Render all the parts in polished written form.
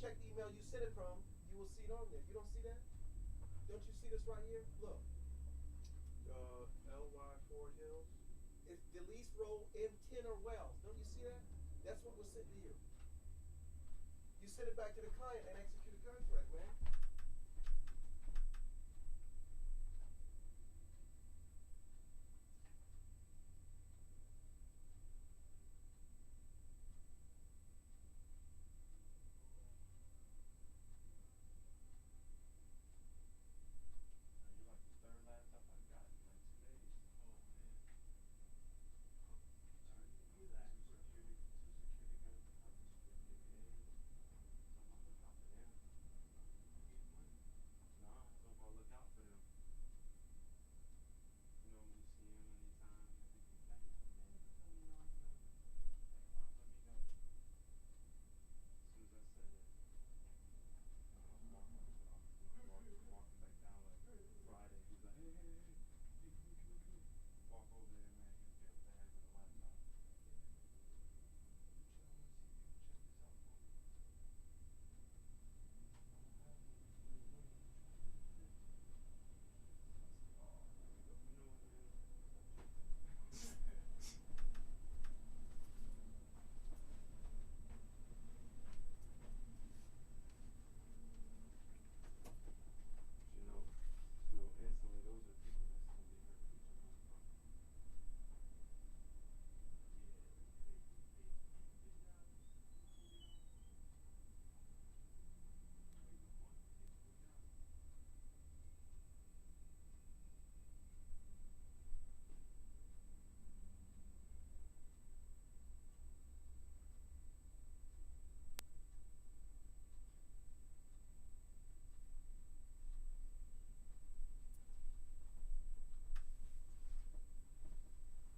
check the email you sent it from, you will see it on there. You don't see that? Don't you see this right here? Look. LY Ford Hills. It's the lease roll M10 or Wells. Don't you see that? That's what was sent to you. You send it back to the client and execute a contract, man.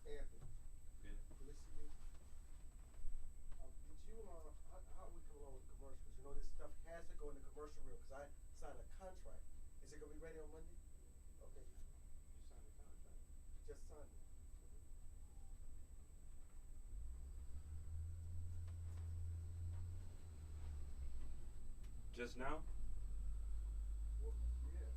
Anthony. Yeah. Listen to me. Did you, how we come along with commercial? Because you know this stuff has to go in the commercial reel because I signed a contract. Is it going to be ready on Monday? Okay. You signed a contract? Just signed it. Just now? Well, yeah.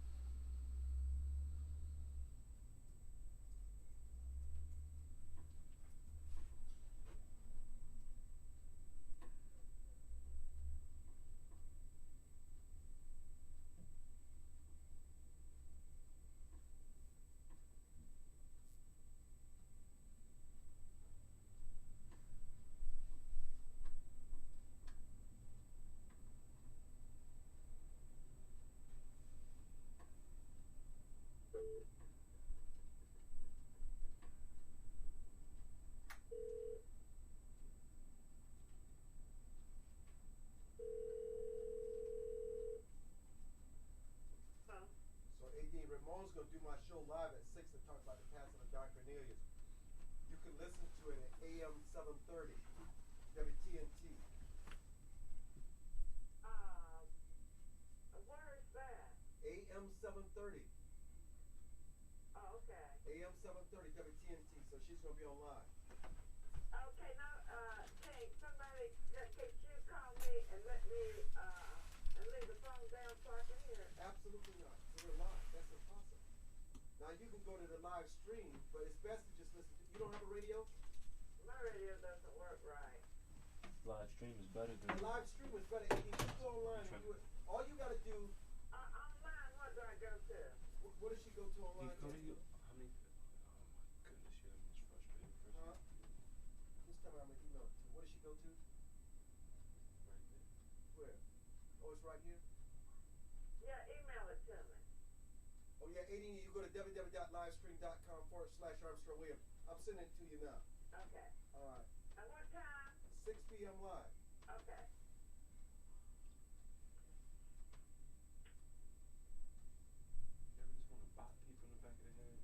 So AD Ramon's going to do my show live at 6 to talk about the passing of Don Cornelius. You can listen to it at AM 730, WTNT. Where is that? AM 730. Oh, okay. AM 730, WTNT. So she's going to be on live. Okay, now, hey, somebody, could you call me and let me, and leave the phone down so I can hear it? Absolutely not. So we're live. That's impossible. Now you can go to the live stream, but it's best to just listen to. You don't have a radio? My radio doesn't work right. Live stream is better than The live stream is better. If you go online and do it, all you got to do. Online, what do I go to? What does she go to online? How many? Oh my goodness, you're the most frustrating person. Huh? This time I'm gonna email it to. What does she go to? Right there. Where? Oh, it's right here. Yeah, email it to me. Oh yeah, 80. You go to www.livestream.com/Armstrong Williams. I'm sending it to you now. Okay. All right. At what time? 6 p.m. live. Okay. You ever just want to bop people in the back of the head?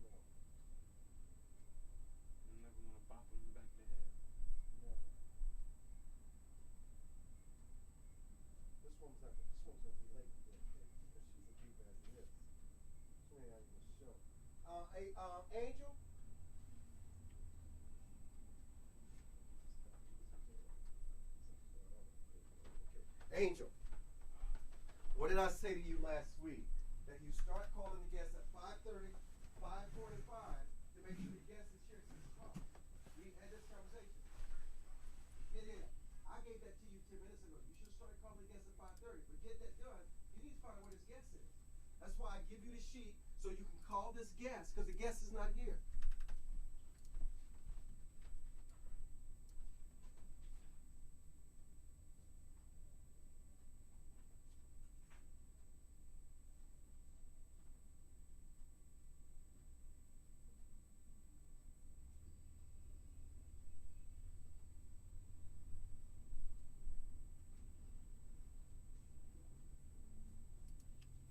No. You never want to bop them in the back of the head? No. This one's gonna be late today because she's a deep as it is. So ain't not even show. Angel. Angel, what did I say to you last week? That you start calling the guests at 5:30, 5:45 to make sure the guest is here at 6 o'clock. We had this conversation. Get in. I gave that to you 10 minutes ago. You should start calling the guests at 5:30. But get that done, you need to find out where this guest is. That's why I give you the sheet so you can call this guest because the guest is not here.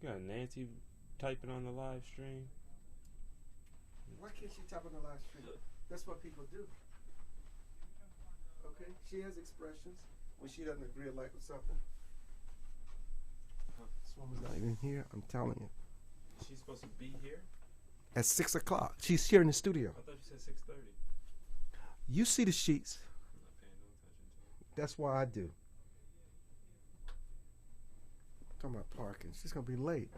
You got Nancy typing on the live stream. Why can't she type on the live stream? That's what people do. Okay, she has expressions when she doesn't agree or like with something. This woman's not even here, I'm telling you. She's supposed to be here? At 6 o'clock. She's here in the studio. I thought you said 6:30. You see the sheets. I'm not paying no attention to it. That's why I do. Talking about parking. She's going to be late.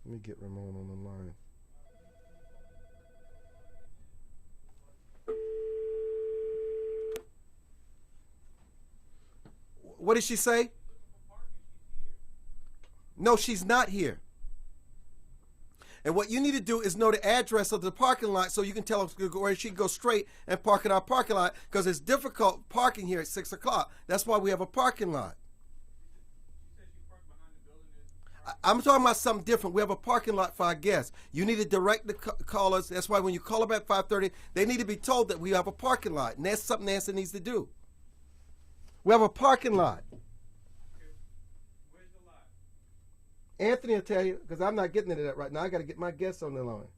Let me get Ramon on the line. What did she say? No, she's not here. And what you need to do is know the address of the parking lot so you can tell her where she can go straight and park in our parking lot because it's difficult parking here at 6 o'clock. That's why we have a parking lot. I'm talking about something different. We have a parking lot for our guests. You need to direct the callers. That's why when you call them at 5:30, they need to be told that we have a parking lot. And that's something Nancy needs to do. We have a parking lot. Where's the lot? Anthony will tell you, because I'm not getting into that right now. I got to get my guests on the line.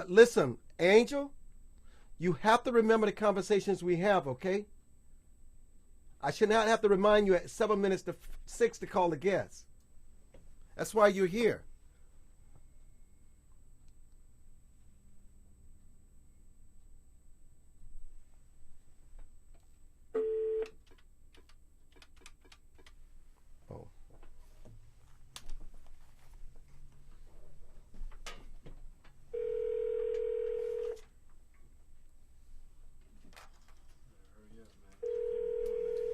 Listen, Angel, you have to remember the conversations we have, okay? I should not have to remind you at 7 minutes to 6 to call the guests. That's why you're here. Oh. Hurry up, man. You can't be doing that.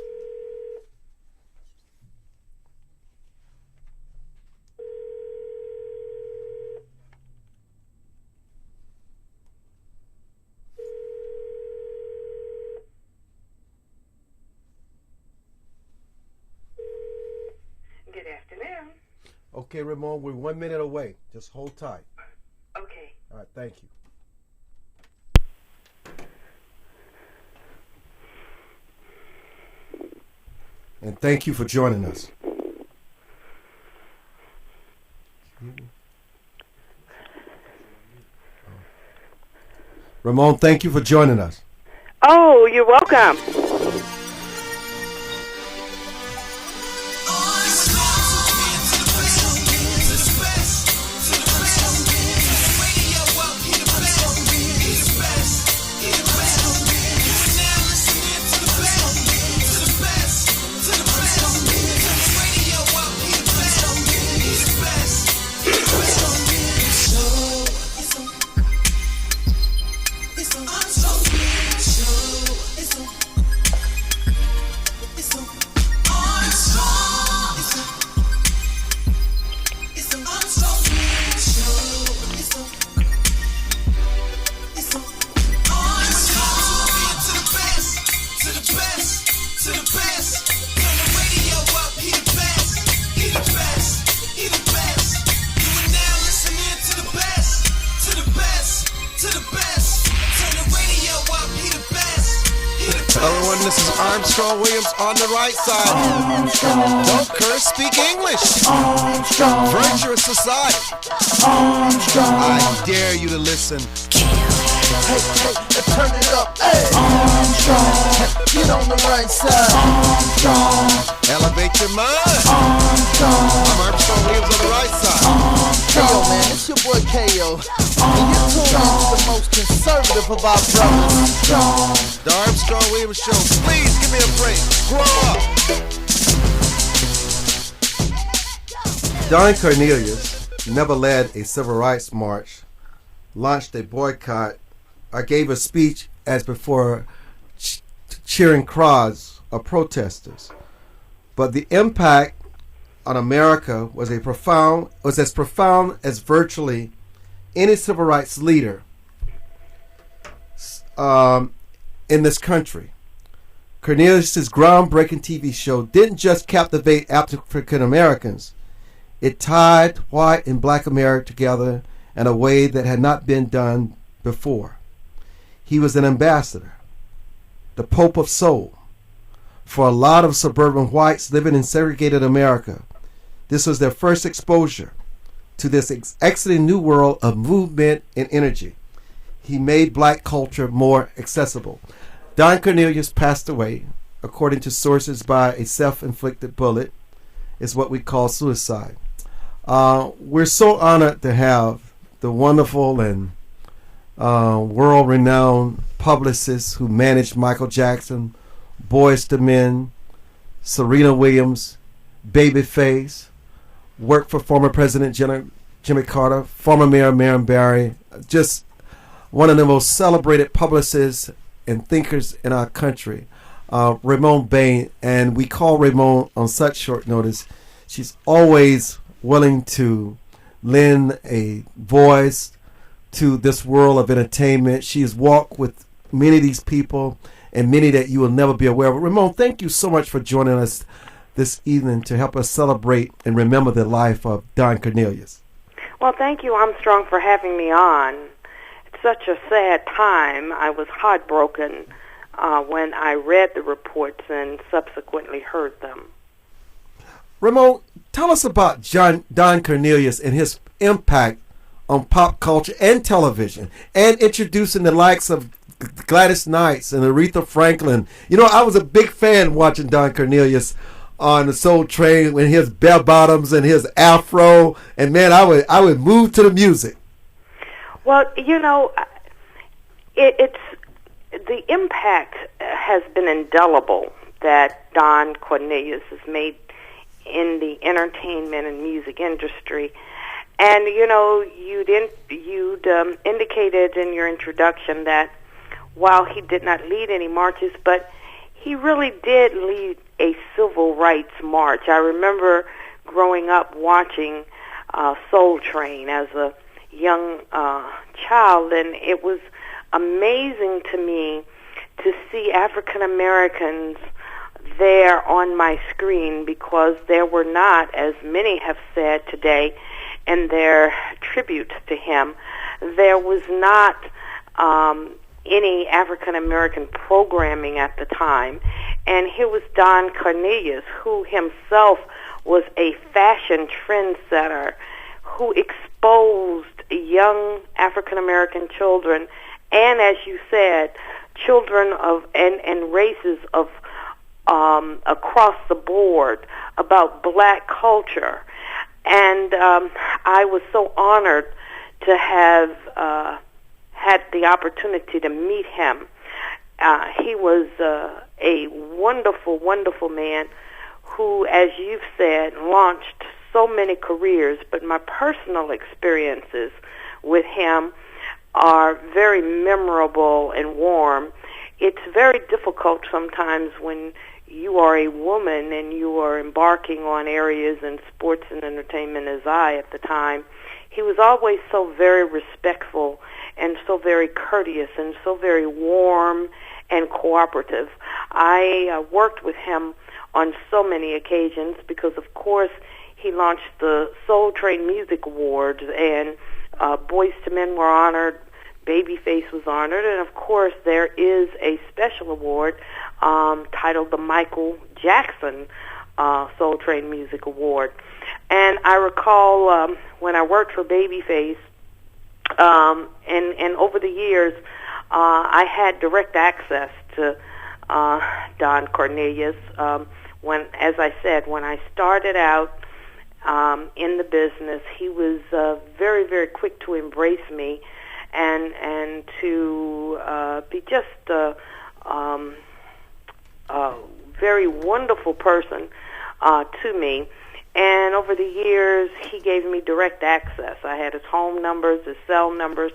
Good afternoon. Okay, Ramon, we're 1 minute away. Just hold tight. Okay. All right, thank you. And thank you for joining us. Ramon, thank you for joining us. Oh, you're welcome. Everyone, this is Armstrong Williams on the right side. Armstrong, Don't curse, speak English. Armstrong, Virtuous society. Armstrong, I dare you to listen. hey, turn it up, hey. Armstrong, get on the right side. Armstrong, Elevate your mind. Armstrong, I'm Armstrong Williams on the right side. Armstrong. Yo, man, it's your boy K.O. And you're tuned in to the most conservative of our brothers. The Armstrong Williams Show. Please give me a break. Grow up. Don Cornelius never led a civil rights march, launched a boycott, or gave a speech as before cheering crowds of protesters. But the impact on America was as profound as virtually any civil rights leader in this country. Cornelius' groundbreaking TV show didn't just captivate African Americans. It tied white and black America together in a way that had not been done before. He was an ambassador, the Pope of Soul, for a lot of suburban whites living in segregated America. This was their first exposure to this exciting new world of movement and energy. He made black culture more accessible. Don Cornelius passed away, according to sources, by a self-inflicted bullet. It's what we call suicide. We're so honored to have the wonderful and world-renowned publicists who managed Michael Jackson, Boyz II Men, Serena Williams, Babyface, worked for former President Jimmy Carter, former Mayor Marion Barry, just one of the most celebrated publicists and thinkers in our country, Ramon Bain. And we call Ramon on such short notice. She's always willing to lend a voice to this world of entertainment. She has walked with many of these people and many that you will never be aware of. Ramon, thank you so much for joining us this evening to help us celebrate and remember the life of Don Cornelius. Well, thank you, Armstrong, for having me on. It's such a sad time. I was heartbroken when I read the reports and subsequently heard them. Ramon, tell us about Don Cornelius and his impact on pop culture and television, and introducing the likes of Gladys Knight and Aretha Franklin. You know, I was a big fan watching Don Cornelius on the Soul Train with his bell bottoms and his afro, and man, I would move to the music. Well, you know, it's the impact has been indelible that Don Cornelius has made in the entertainment and music industry. And you know, you'd indicated in your introduction that while he did not lead any marches, but he really did lead a civil rights march. I remember growing up watching Soul Train as a young child, and it was amazing to me to see African Americans there on my screen, because there were not, as many have said today in their tribute to him, there was not any African American programming at the time. And here was Don Cornelius, who himself was a fashion trendsetter, who exposed young African American children, and as you said, children of and races of across the board about black culture. And I was so honored to have had the opportunity to meet him. He was a wonderful, wonderful man who, as you've said, launched so many careers, but my personal experiences with him are very memorable and warm. It's very difficult sometimes when you are a woman and you are embarking on areas in sports and entertainment, as I at the time. He was always so very respectful and so very courteous and so very warm and cooperative. I worked with him on so many occasions because, of course, he launched the Soul Train Music Awards, and Boyz II Men were honored, Babyface was honored, and of course there is a special award titled the Michael Jackson Soul Train Music Award. And I recall when I worked for Babyface, and over the years, I had direct access to Don Cornelius. When, as I said, when I started out in the business. He was very, very quick to embrace me and to be just a very wonderful person to me. And over the years, he gave me direct access. I had his home numbers, his cell numbers.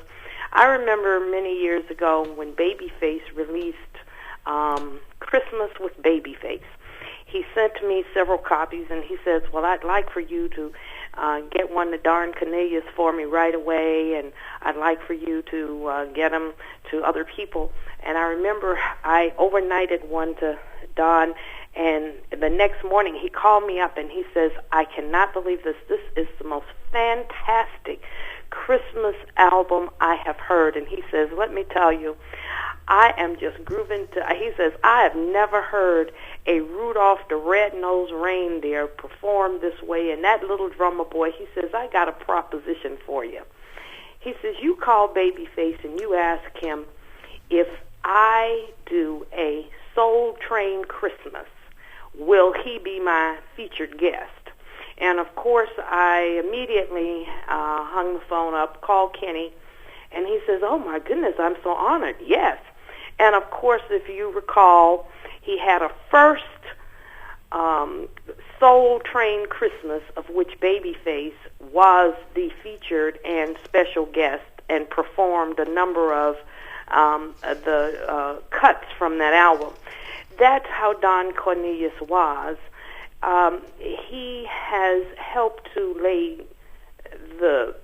I remember many years ago when Babyface released Christmas with Babyface. He sent me several copies, and he says, well, I'd like for you to get one to Don Cornelius for me right away, and I'd like for you to get them to other people. And I remember I overnighted one to Don, and the next morning he called me up and he says, I cannot believe this. This is the most fantastic Christmas album I have heard. And he says, let me tell you, I am just grooving to, he says, I have never heard a Rudolph the Red-Nosed Reindeer perform this way. And that little drummer boy, he says, I got a proposition for you. He says, you call Babyface and you ask him if I do a Soul Train Christmas, will he be my featured guest? And of course, I immediately hung the phone up, called Kenny, and he says, oh my goodness, I'm so honored. Yes. And of course, if you recall, he had a first Soul Train Christmas of which Babyface was the featured and special guest and performed a number of the cuts from that album. That's how Don Cornelius was. He has helped to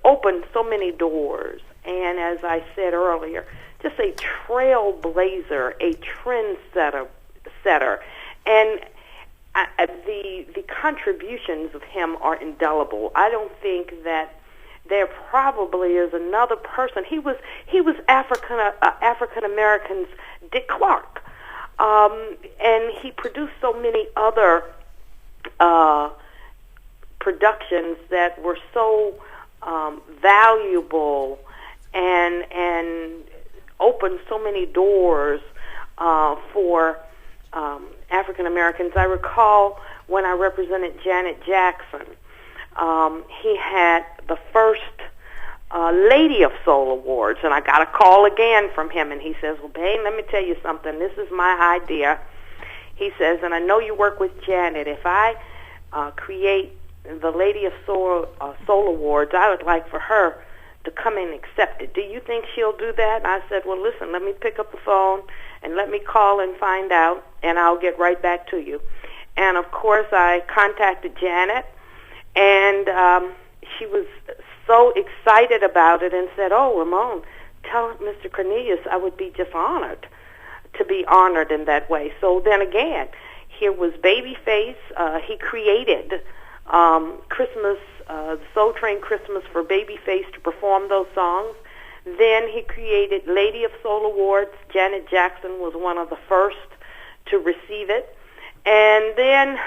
open so many doors, and as I said earlier, just a trailblazer, a trendsetter, and the contributions of him are indelible. I don't think that there probably is another person. He was African American's Dick Clark, and he produced so many other productions that were so valuable and opened so many doors for African Americans. I recall when I represented Janet Jackson, he had the first Lady of Soul Awards, and I got a call again from him, and he says, well, babe, let me tell you something. This is my idea. He says, and I know you work with Janet. If I create the Lady of Soul Awards, I would like for her to come and accept it. Do you think she'll do that? And I said, well, listen, let me pick up the phone and let me call and find out, and I'll get right back to you. And, of course, I contacted Janet, and she was so excited about it and said, oh, Ramon, tell Mr. Cornelius I would be just honored to be honored in that way. So then again, here was Babyface. He created Christmas, Soul Train Christmas for Babyface to perform those songs. Then he created Lady of Soul Awards. Janet Jackson was one of the first to receive it. And then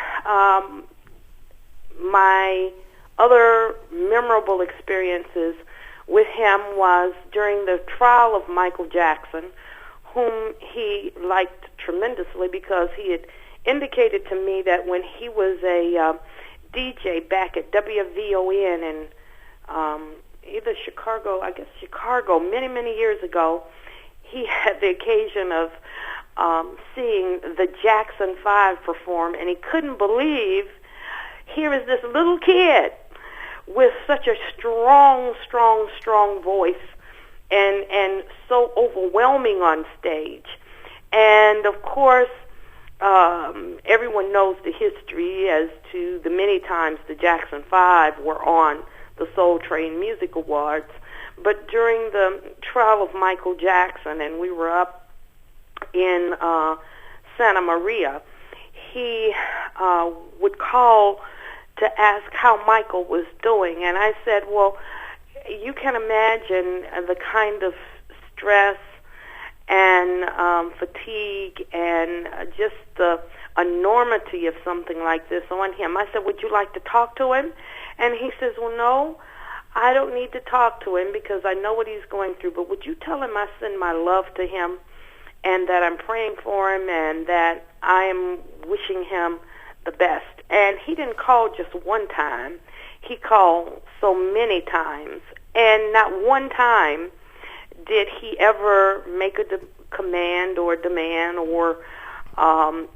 my other memorable experiences with him was during the trial of Michael Jackson, whom he liked tremendously because he had indicated to me that when he was a DJ back at WVON in either Chicago, many, many years ago, he had the occasion of seeing the Jackson 5 perform, and he couldn't believe, here is this little kid with such a strong, strong, strong voice and so overwhelming on stage. And, of course, everyone knows the history as to the many times the Jackson 5 were on the Soul Train Music Awards. But during the trial of Michael Jackson, and we were up in Santa Maria, he would call to ask how Michael was doing. And I said, well, you can imagine the kind of stress and fatigue and just the enormity of something like this on him. I said, would you like to talk to him? And he says, well, no, I don't need to talk to him because I know what he's going through, but would you tell him I send my love to him and that I'm praying for him and that I am wishing him the best? And he didn't call just one time. he called so many times, and not one time did he ever make a command or demand or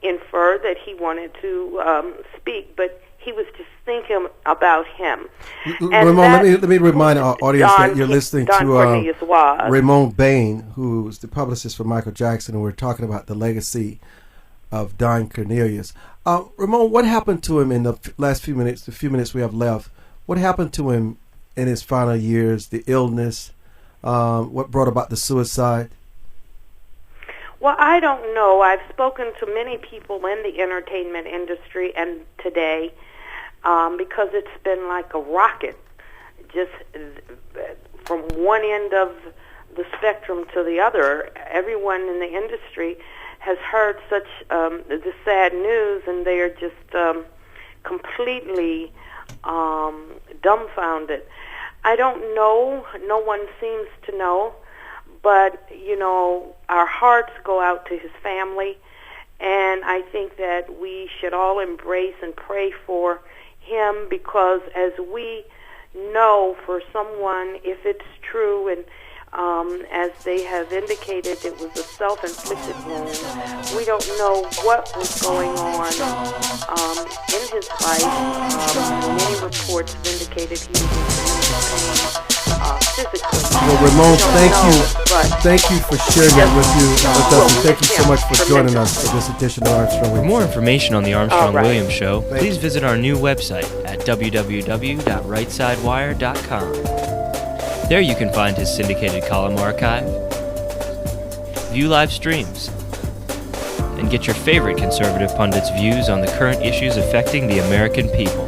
infer that he wanted to speak, but he was just thinking about him. And Ramon, let me remind our audience that you're listening Don to Cornelius was. Ramon Bain, who's the publicist for Michael Jackson, and we're talking about the legacy of Don Cornelius. Ramon, what happened to him in the last few minutes, the few minutes we have left? What happened to him in his final years, the illness, what brought about the suicide? Well, I don't know. I've spoken to many people in the entertainment industry and today because it's been like a rocket, just from one end of the spectrum to the other. Everyone in the industry has heard such the sad news, and they are just completely dumbfounded. I don't know. No one seems to know. But, our hearts go out to his family, and I think that we should all embrace and pray for him, because as we know, for someone, if it's true, and as they have indicated, it was a self-inflicted wound, we don't know what was going on in his life. Many reports have indicated he was in pain. Physically. Well, Ramon, thank you for sharing that with us, and thank you so much for joining us for this edition of Armstrong. For more information on the Armstrong-Williams Show, please visit our new website at www.rightsidewire.com. There you can find his syndicated column archive, view live streams, and get your favorite conservative pundits' views on the current issues affecting the American people.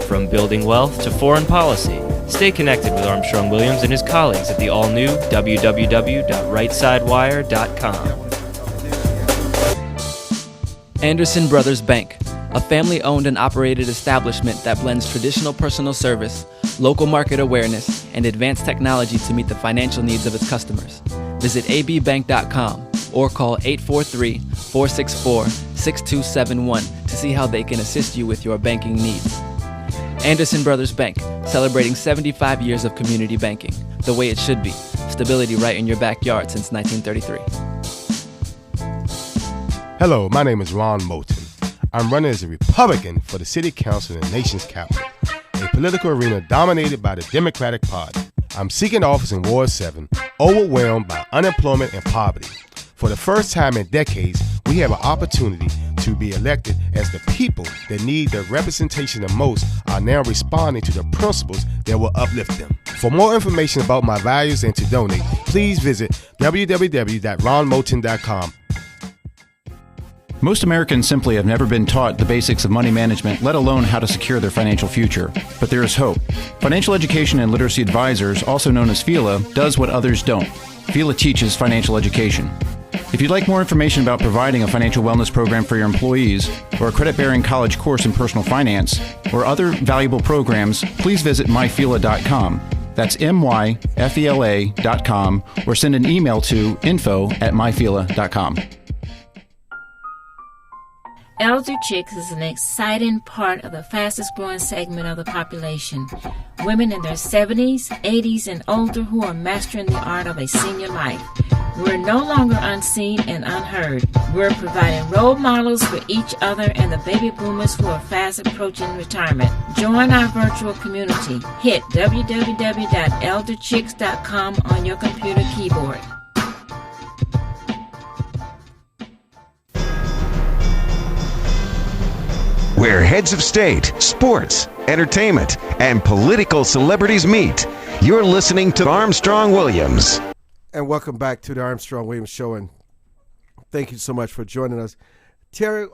From building wealth to foreign policy, stay connected with Armstrong Williams and his colleagues at the all-new www.rightsidewire.com. Anderson Brothers Bank, a family-owned and operated establishment that blends traditional personal service, local market awareness, and advanced technology to meet the financial needs of its customers. Visit abbank.com or call 843-464-6271 to see how they can assist you with your banking needs. Anderson Brothers Bank, celebrating 75 years of community banking, the way it should be. Stability right in your backyard since 1933. Hello, my name is Ron Moulton. I'm running as a Republican for the City Council in the nation's capital, a political arena dominated by the Democratic Party. I'm seeking office in Ward 7, overwhelmed by unemployment and poverty. For the first time in decades, we have an opportunity to be elected as the people that need the representation the most are now responding to the principles that will uplift them. For more information about my values and to donate, please visit www.ronmoulton.com. Most Americans simply have never been taught the basics of money management, let alone how to secure their financial future. But there is hope. Financial Education and Literacy Advisors, also known as FELA, does what others don't. FELA teaches financial education. If you'd like more information about providing a financial wellness program for your employees, or a credit-bearing college course in personal finance, or other valuable programs, please visit myfela.com. That's myfela.com, or send an email to info@myfela.com. Elder Chicks is an exciting part of the fastest growing segment of the population. Women in their 70s, 80s, and older who are mastering the art of a senior life. We're no longer unseen and unheard. We're providing role models for each other and the baby boomers who are fast approaching retirement. Join our virtual community. Hit www.elderchicks.com on your computer keyboard. Where heads of state, sports, entertainment, and political celebrities meet. You're listening to Armstrong Williams. And welcome back to the Armstrong Williams Show, and thank you so much for joining us. Terry,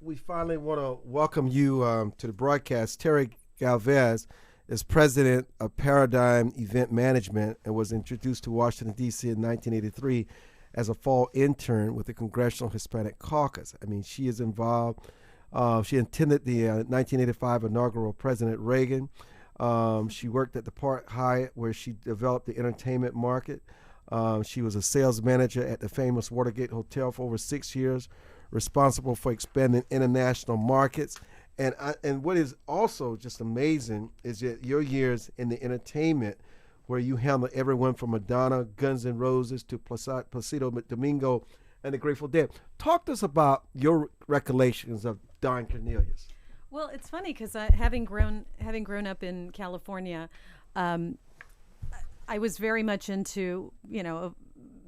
we finally want to welcome you to the broadcast. Terry Galvez is president of Paradigm Event Management and was introduced to Washington, D.C. in 1983 as a fall intern with the Congressional Hispanic Caucus. I mean, she is involved. She attended the 1985 inaugural President Reagan. She worked at the Park Hyatt, where she developed the entertainment market. She was a sales manager at the famous Watergate Hotel for over 6 years, responsible for expanding international markets. And what is also just amazing is that your years in the entertainment, where you handle everyone from Madonna, Guns N' Roses to Placido Domingo, and the Grateful Dead. Talk to us about your recollections of Don Cornelius. Well, it's funny because having grown up in California, I was very much into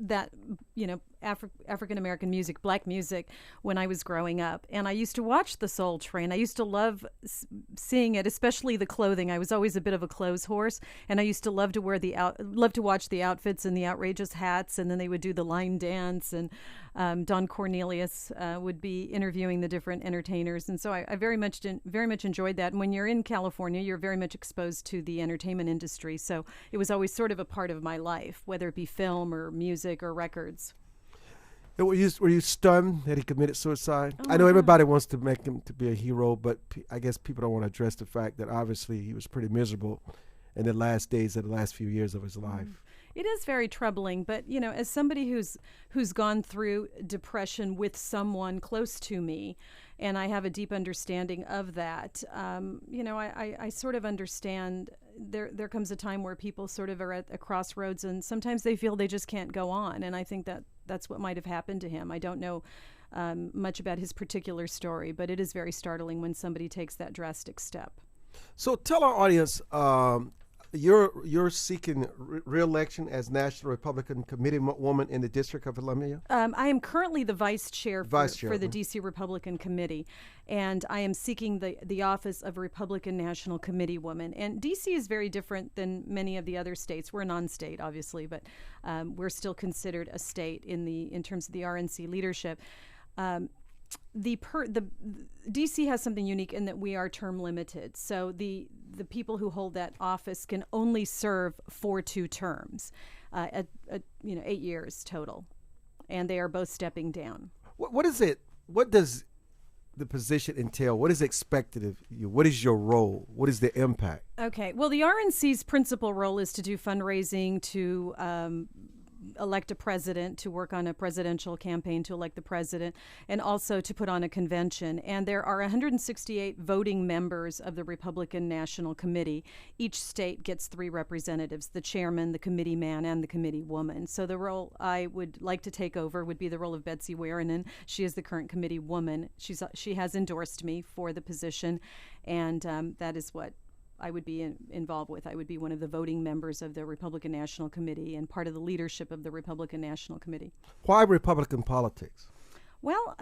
that African American music, black music, when I was growing up, and I used to watch the Soul Train. I used to love seeing it, especially the clothing. I was always a bit of a clothes horse, and I used to love to watch the outfits and the outrageous hats, and then they would do the line dance, and Don Cornelius would be interviewing the different entertainers, and so I very much enjoyed that. And when you're in California, you're very much exposed to the entertainment industry, so it was always sort of a part of my life, whether it be film or music or records. Were you stunned that he committed suicide? Oh, I know everybody wants to make him to be a hero, but I guess people don't want to address the fact that obviously he was pretty miserable in the last days of the last few years of his life. It is very troubling, but as somebody who's gone through depression with someone close to me, and I have a deep understanding of that, I sort of understand there comes a time where people sort of are at a crossroads, and sometimes they feel they just can't go on, and I think that's what might have happened to him. I don't know much about his particular story, but it is very startling when somebody takes that drastic step. So tell our audience, you're seeking re-election as National Republican Committee woman in the District of Columbia? I am currently the vice chair for the right. D.C. Republican Committee, and I am seeking the office of Republican National Committee woman. And D.C. is very different than many of the other states. We're a non-state, obviously, but we're still considered a state in terms of the RNC leadership. The DC has something unique in that we are term limited. So the people who hold that office can only serve for 2 terms, at 8 years total, and they are both stepping down. What is it? What does the position entail? What is expected of you? What is your role? What is the impact? Okay. Well, the RNC's principal role is to do fundraising, to elect a president, to work on a presidential campaign to elect the president, and also to put on a convention. And there are 168 voting members of the Republican National Committee. Each state gets 3 representatives, the chairman, the committee man, and the committee woman. So the role I would like to take over would be the role of Betsy Warenen. She is the current committee woman. She has endorsed me for the position, and that is what I would be involved with. I would be one of the voting members of the Republican National Committee and part of the leadership of the Republican National Committee. Why Republican politics? Well,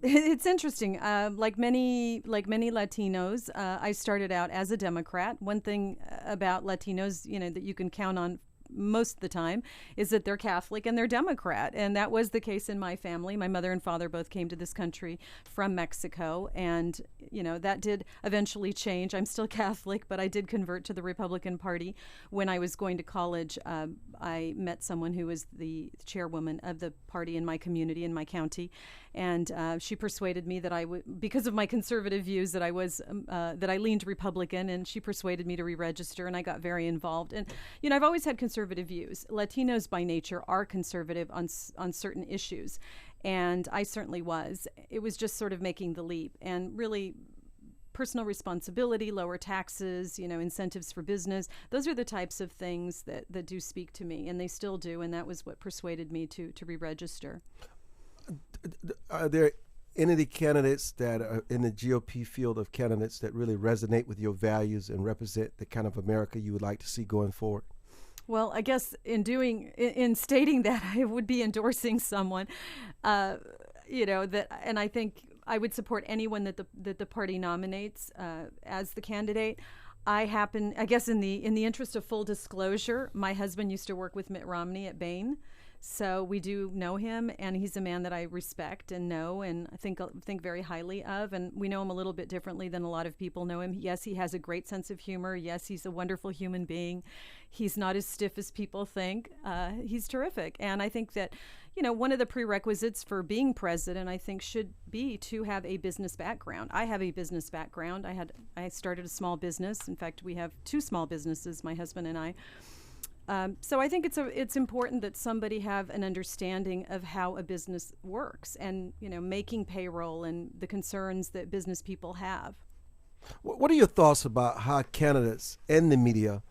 it's interesting. Like many Latinos, I started out as a Democrat. One thing about Latinos, that you can count on most of the time is that they're Catholic and they're Democrat, and that was the case in my family. My mother and father both came to this country from Mexico, and that did eventually change. I'm still Catholic, but I did convert to the Republican Party. When I was going to college, I met someone who was the chairwoman of the party in my community, in my county, and she persuaded me that I would, because of my conservative views, that I leaned Republican, and she persuaded me to re-register, and I got very involved. And I've always had conservative views. Latinos by nature are conservative on certain issues, and I certainly was. It was just sort of making the leap, and really personal responsibility, lower taxes, incentives for business. Those are the types of things that do speak to me, and they still do, and that was what persuaded me to re-register. Are there any of the candidates that are in the GOP field of candidates that really resonate with your values and represent the kind of America you would like to see going forward? Well, I guess in stating that, I would be endorsing someone, that, and I think I would support anyone that the party nominates as the candidate. I guess in the interest of full disclosure, my husband used to work with Mitt Romney at Bain. So we do know him, and he's a man that I respect and know, and I think very highly of. And we know him a little bit differently than a lot of people know him. Yes, he has a great sense of humor. Yes, he's a wonderful human being. He's not as stiff as people think. He's terrific. And I think that, one of the prerequisites for being president, I think, should be to have a business background. I have a business background. I started a small business. In fact, we have 2 small businesses, my husband and I. So I think it's important that somebody have an understanding of how a business works, and making payroll and the concerns that business people have. What are your thoughts about how candidates and the media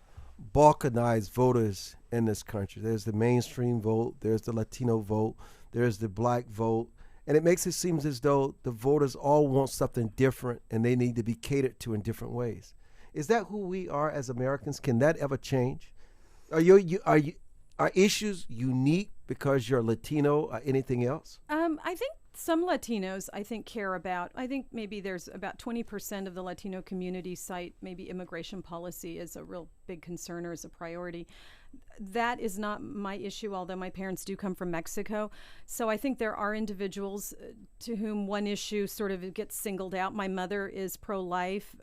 balkanize voters in this country? There's the mainstream vote, there's the Latino vote, there's the black vote, and it makes it seem as though the voters all want something different and they need to be catered to in different ways. Is that who we are as Americans? Can that ever change? Are issues unique because you're Latino or anything else? I think some Latinos, care about, I think maybe there's about 20% of the Latino community cite maybe immigration policy as a real big concern or as a priority. That is not my issue, although my parents do come from Mexico. So I think there are individuals to whom one issue sort of gets singled out. My mother is pro-life,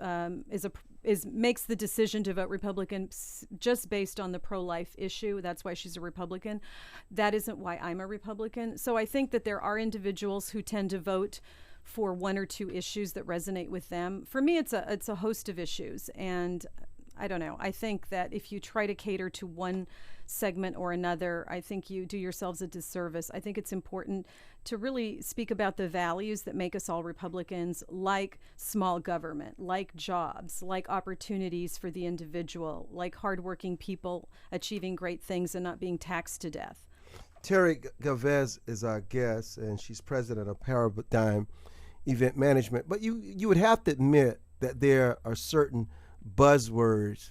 makes the decision to vote Republican just based on the pro-life issue. That's why she's a Republican. That isn't why I'm a Republican. So I think that there are individuals who tend to vote for one or two issues that resonate with them. For me, it's a host of issues, and I don't know. I think that if you try to cater to one segment or another, I think you do yourselves a disservice. I think it's important to really speak about the values that make us all Republicans, like small government, like jobs, like opportunities for the individual, like hardworking people achieving great things and not being taxed to death. Terry Galvez is our guest, and she's president of Paradigm Event Management. But you would have to admit that there are certain buzzwords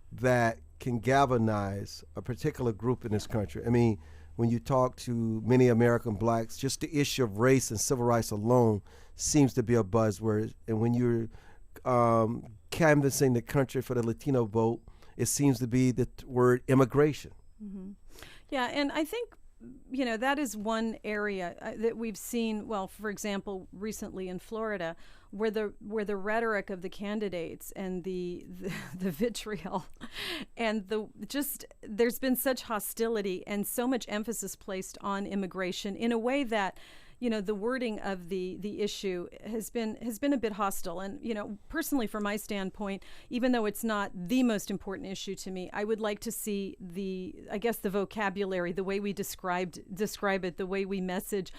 that can galvanize a particular group in this country. I mean, when you talk to many American blacks, just the issue of race and civil rights alone seems to be a buzzword. And when you're canvassing the country for the Latino vote, it seems to be the word immigration. Mm-hmm. Yeah, and I think that is one area that we've seen, well, for example, recently in Florida, where the rhetoric of the candidates and the vitriol and there's been such hostility and so much emphasis placed on immigration in a way that the wording of the issue has been a bit hostile. And personally, from my standpoint, even though it's not the most important issue to me, I would like to see the vocabulary, the way we describe it, the way we message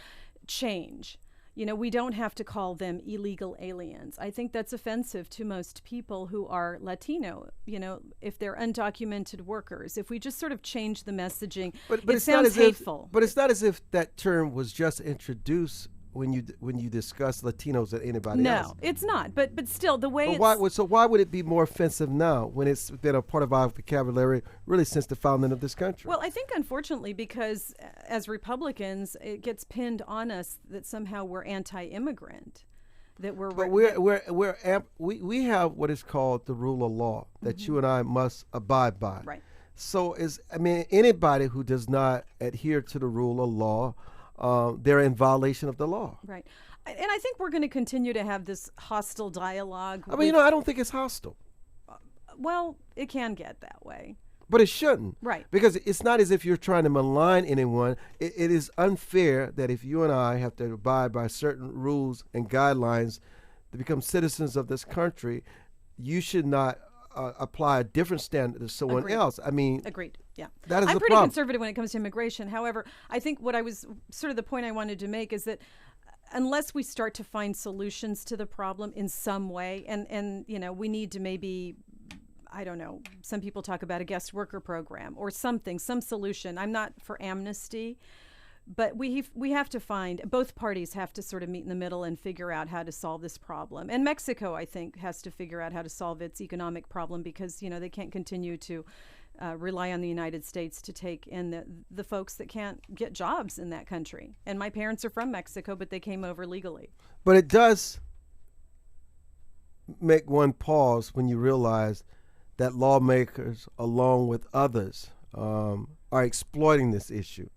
change. We don't have to call them illegal aliens. I think that's offensive to most people who are Latino. If they're undocumented workers, if we just sort of change the messaging, but it sounds hateful. But it's not as if that term was just introduced when you discuss Latinos than anybody else. No, it's not. But still, the way why would it be more offensive now when it's been a part of our vocabulary really since the founding of this country? Well, I think unfortunately because as Republicans, it gets pinned on us that somehow we're anti-immigrant, that we're. But we have what is called the rule of law that you and I must abide by. Right. So anybody who does not adhere to the rule of law, they're in violation of the law. Right. And I think we're going to continue to have this hostile dialogue. I don't think it's hostile. Well, it can get that way. But it shouldn't. Right. Because it's not as if you're trying to malign anyone. It is unfair that if you and I have to abide by certain rules and guidelines to become citizens of this country, you should not apply a different standard to someone Agreed. else. Agreed. Yeah. That is I'm the pretty problem. conservative when it comes to immigration. However, I think what I was sort of the point I wanted to make is that unless we start to find solutions to the problem in some way, and we need to maybe, I don't know, some people talk about a guest worker program or some solution. I'm not for amnesty, but we have to find, both parties have to sort of meet in the middle and figure out how to solve this problem. And Mexico, I think, has to figure out how to solve its economic problem because, they can't continue to rely on the United States to take in the folks that can't get jobs in that country. And my parents are from Mexico, but they came over legally. But it does make one pause when you realize that lawmakers, along with others, are exploiting this issue.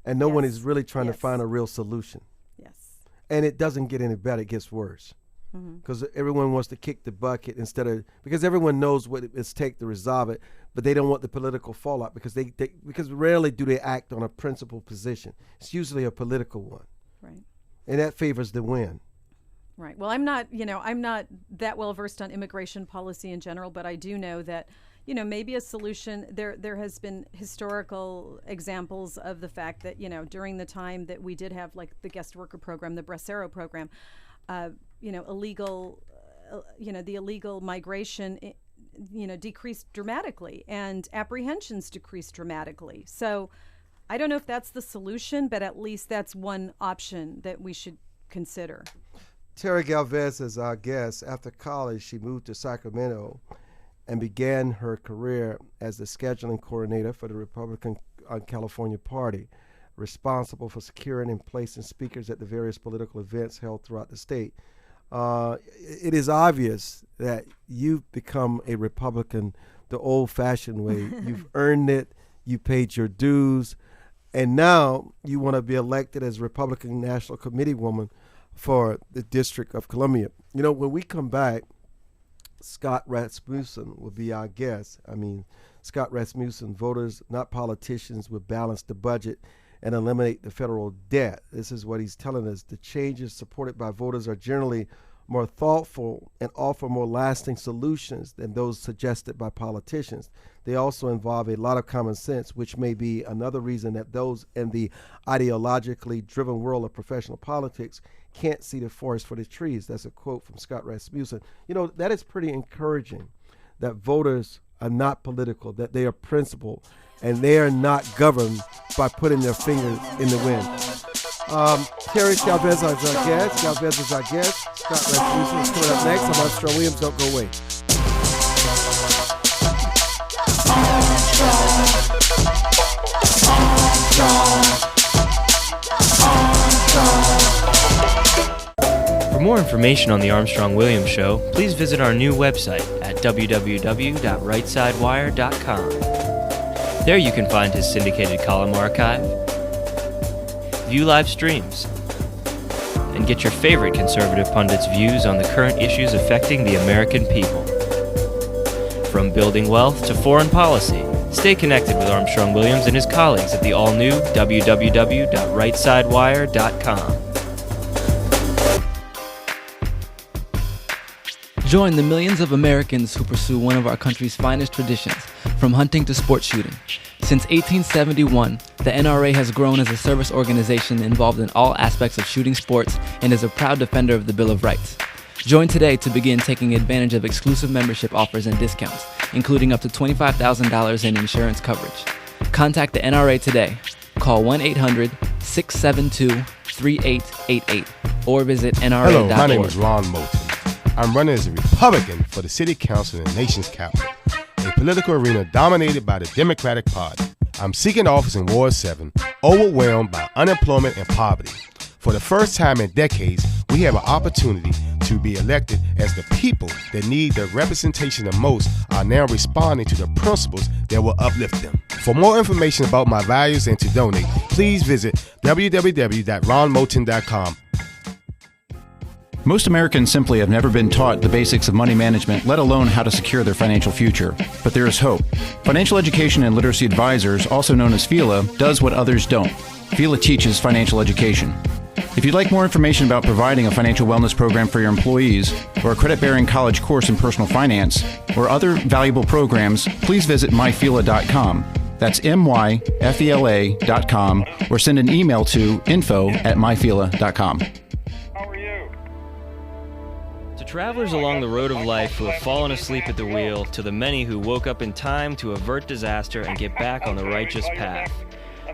And no one is really trying to find a real solution. Yes. And it doesn't get any better, it gets worse. Because everyone wants to kick the bucket because everyone knows what it's take to resolve it, but they don't want the political fallout because because rarely do they act on a principled position. It's usually a political one. Right. And that favors the win. Right. Well, I'm not that well versed on immigration policy in general, but I do know that, maybe a solution, there has been historical examples of the fact that, during the time that we did have like the guest worker program, the Bracero program, illegal the illegal migration, decreased dramatically, and apprehensions decreased dramatically. So I don't know if that's the solution, but at least that's one option that we should consider. Terry Galvez is our guest. After college, she moved to Sacramento and began her career as the scheduling coordinator for the Republican California Party, responsible for securing and placing speakers at the various political events held throughout the state. It is obvious that you've become a Republican the old-fashioned way. You've earned it. You paid your dues. And now you want to be elected as Republican National Committee woman for the District of Columbia. When we come back, Scott Rasmussen will be our guest. Scott Rasmussen, voters, not politicians, will balance the budget and eliminate the federal debt. This is what he's telling us. The changes supported by voters are generally more thoughtful and offer more lasting solutions than those suggested by politicians. They also involve a lot of common sense, which may be another reason that those in the ideologically driven world of professional politics can't see the forest for the trees. That's a quote from Scott Rasmussen. That is pretty encouraging, that voters are not political, that they are principled, and they are not governed by putting their fingers in the wind. Terry Galvez is our guest. Scott Rasmussen is coming up next. I'm Armstrong Williams. Don't go away. For more information on the Armstrong Williams Show, please visit our new website at www.rightsidewire.com. There you can find his syndicated column archive, view live streams, and get your favorite conservative pundits' views on the current issues affecting the American people. From building wealth to foreign policy, stay connected with Armstrong Williams and his colleagues at the all-new www.rightsidewire.com. Join the millions of Americans who pursue one of our country's finest traditions, from hunting to sports shooting. Since 1871, the NRA has grown as a service organization involved in all aspects of shooting sports and is a proud defender of the Bill of Rights. Join today to begin taking advantage of exclusive membership offers and discounts, including up to $25,000 in insurance coverage. Contact the NRA today. Call 1-800-672-3888 or visit NRA.org. Hello, my name is Ron Moulton. I'm running as a Republican for the City Council in the nation's capital, a political arena dominated by the Democratic Party. I'm seeking office in Ward 7, overwhelmed by unemployment and poverty. For the first time in decades, we have an opportunity to be elected as the people that need the representation the most are now responding to the principles that will uplift them. For more information about my values and to donate, please visit www.ronmoulton.com. Most Americans simply have never been taught the basics of money management, let alone how to secure their financial future. But there is hope. Financial Education and Literacy Advisors, also known as FELA, does what others don't. FELA teaches financial education. If you'd like more information about providing a financial wellness program for your employees, or a credit-bearing college course in personal finance, or other valuable programs, please visit myfela.com. That's myfela.com, or send an email to info@myfela.com. To travelers along the road of life who have fallen asleep at the wheel, to the many who woke up in time to avert disaster and get back on the righteous path.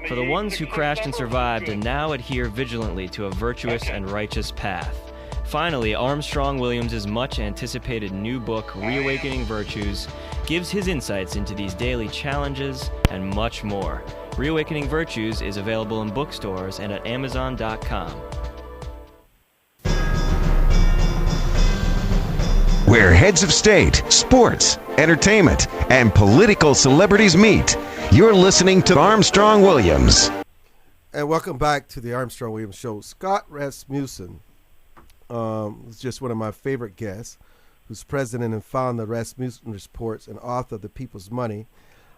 For the ones who crashed and survived and now adhere vigilantly to a virtuous and righteous path. Finally, Armstrong Williams' much-anticipated new book, Reawakening Virtues, gives his insights into these daily challenges and much more. Reawakening Virtues is available in bookstores and at Amazon.com. Where heads of state, sports, entertainment, and political celebrities meet. You're listening to Armstrong Williams. And welcome back to the Armstrong Williams Show. Scott Rasmussen is just one of my favorite guests, who's president and founder of Rasmussen Reports and author of The People's Money.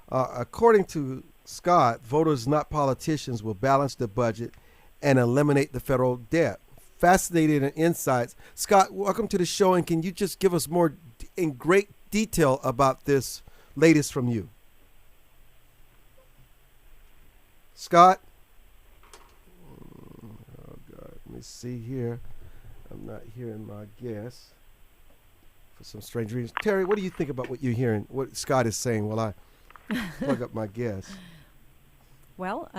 According to Scott, voters, not politicians, will balance the budget and eliminate the federal debt. Fascinating insights. Scott, welcome to the show, and can you just give us more in great detail about this latest from you? Scott? Oh, God. Let me see here. I'm not hearing my guest. for some strange reasons. Terry, what do you think about what you're hearing, what Scott is saying while I plug up my guest? Well,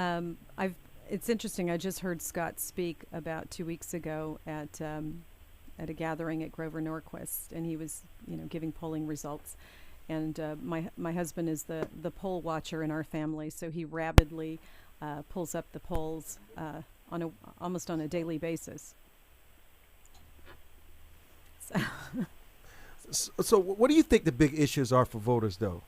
it's interesting. I just heard Scott speak about 2 weeks ago at a gathering at Grover Norquist, and he was, giving polling results. And my husband is the poll watcher in our family, so he rapidly pulls up the polls almost on a daily basis. So what do you think the big issues are for voters, though?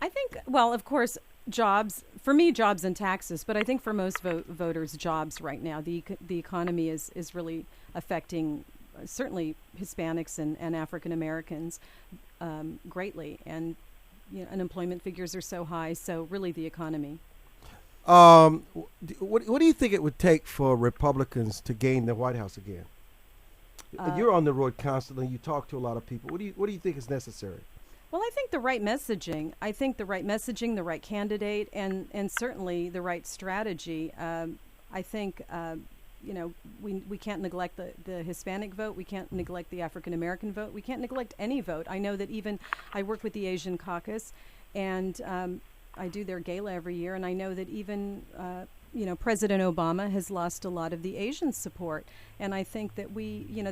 I think, well, of course, jobs. For me, jobs and taxes. But I think for most voters, jobs right now. The economy is really affecting certainly Hispanics and African Americans greatly, and unemployment figures are so high. So really, the economy. What do you think it would take for Republicans to gain the White House again? You're on the road constantly. You talk to a lot of people. What do you think is necessary? Well, I think the right messaging. The right candidate, and certainly the right strategy. I think we can't neglect the Hispanic vote. We can't neglect the African American vote. We can't neglect any vote. I know that even I work with the Asian Caucus, and I do their gala every year, and I know that even President Obama has lost a lot of the Asian support, and I think that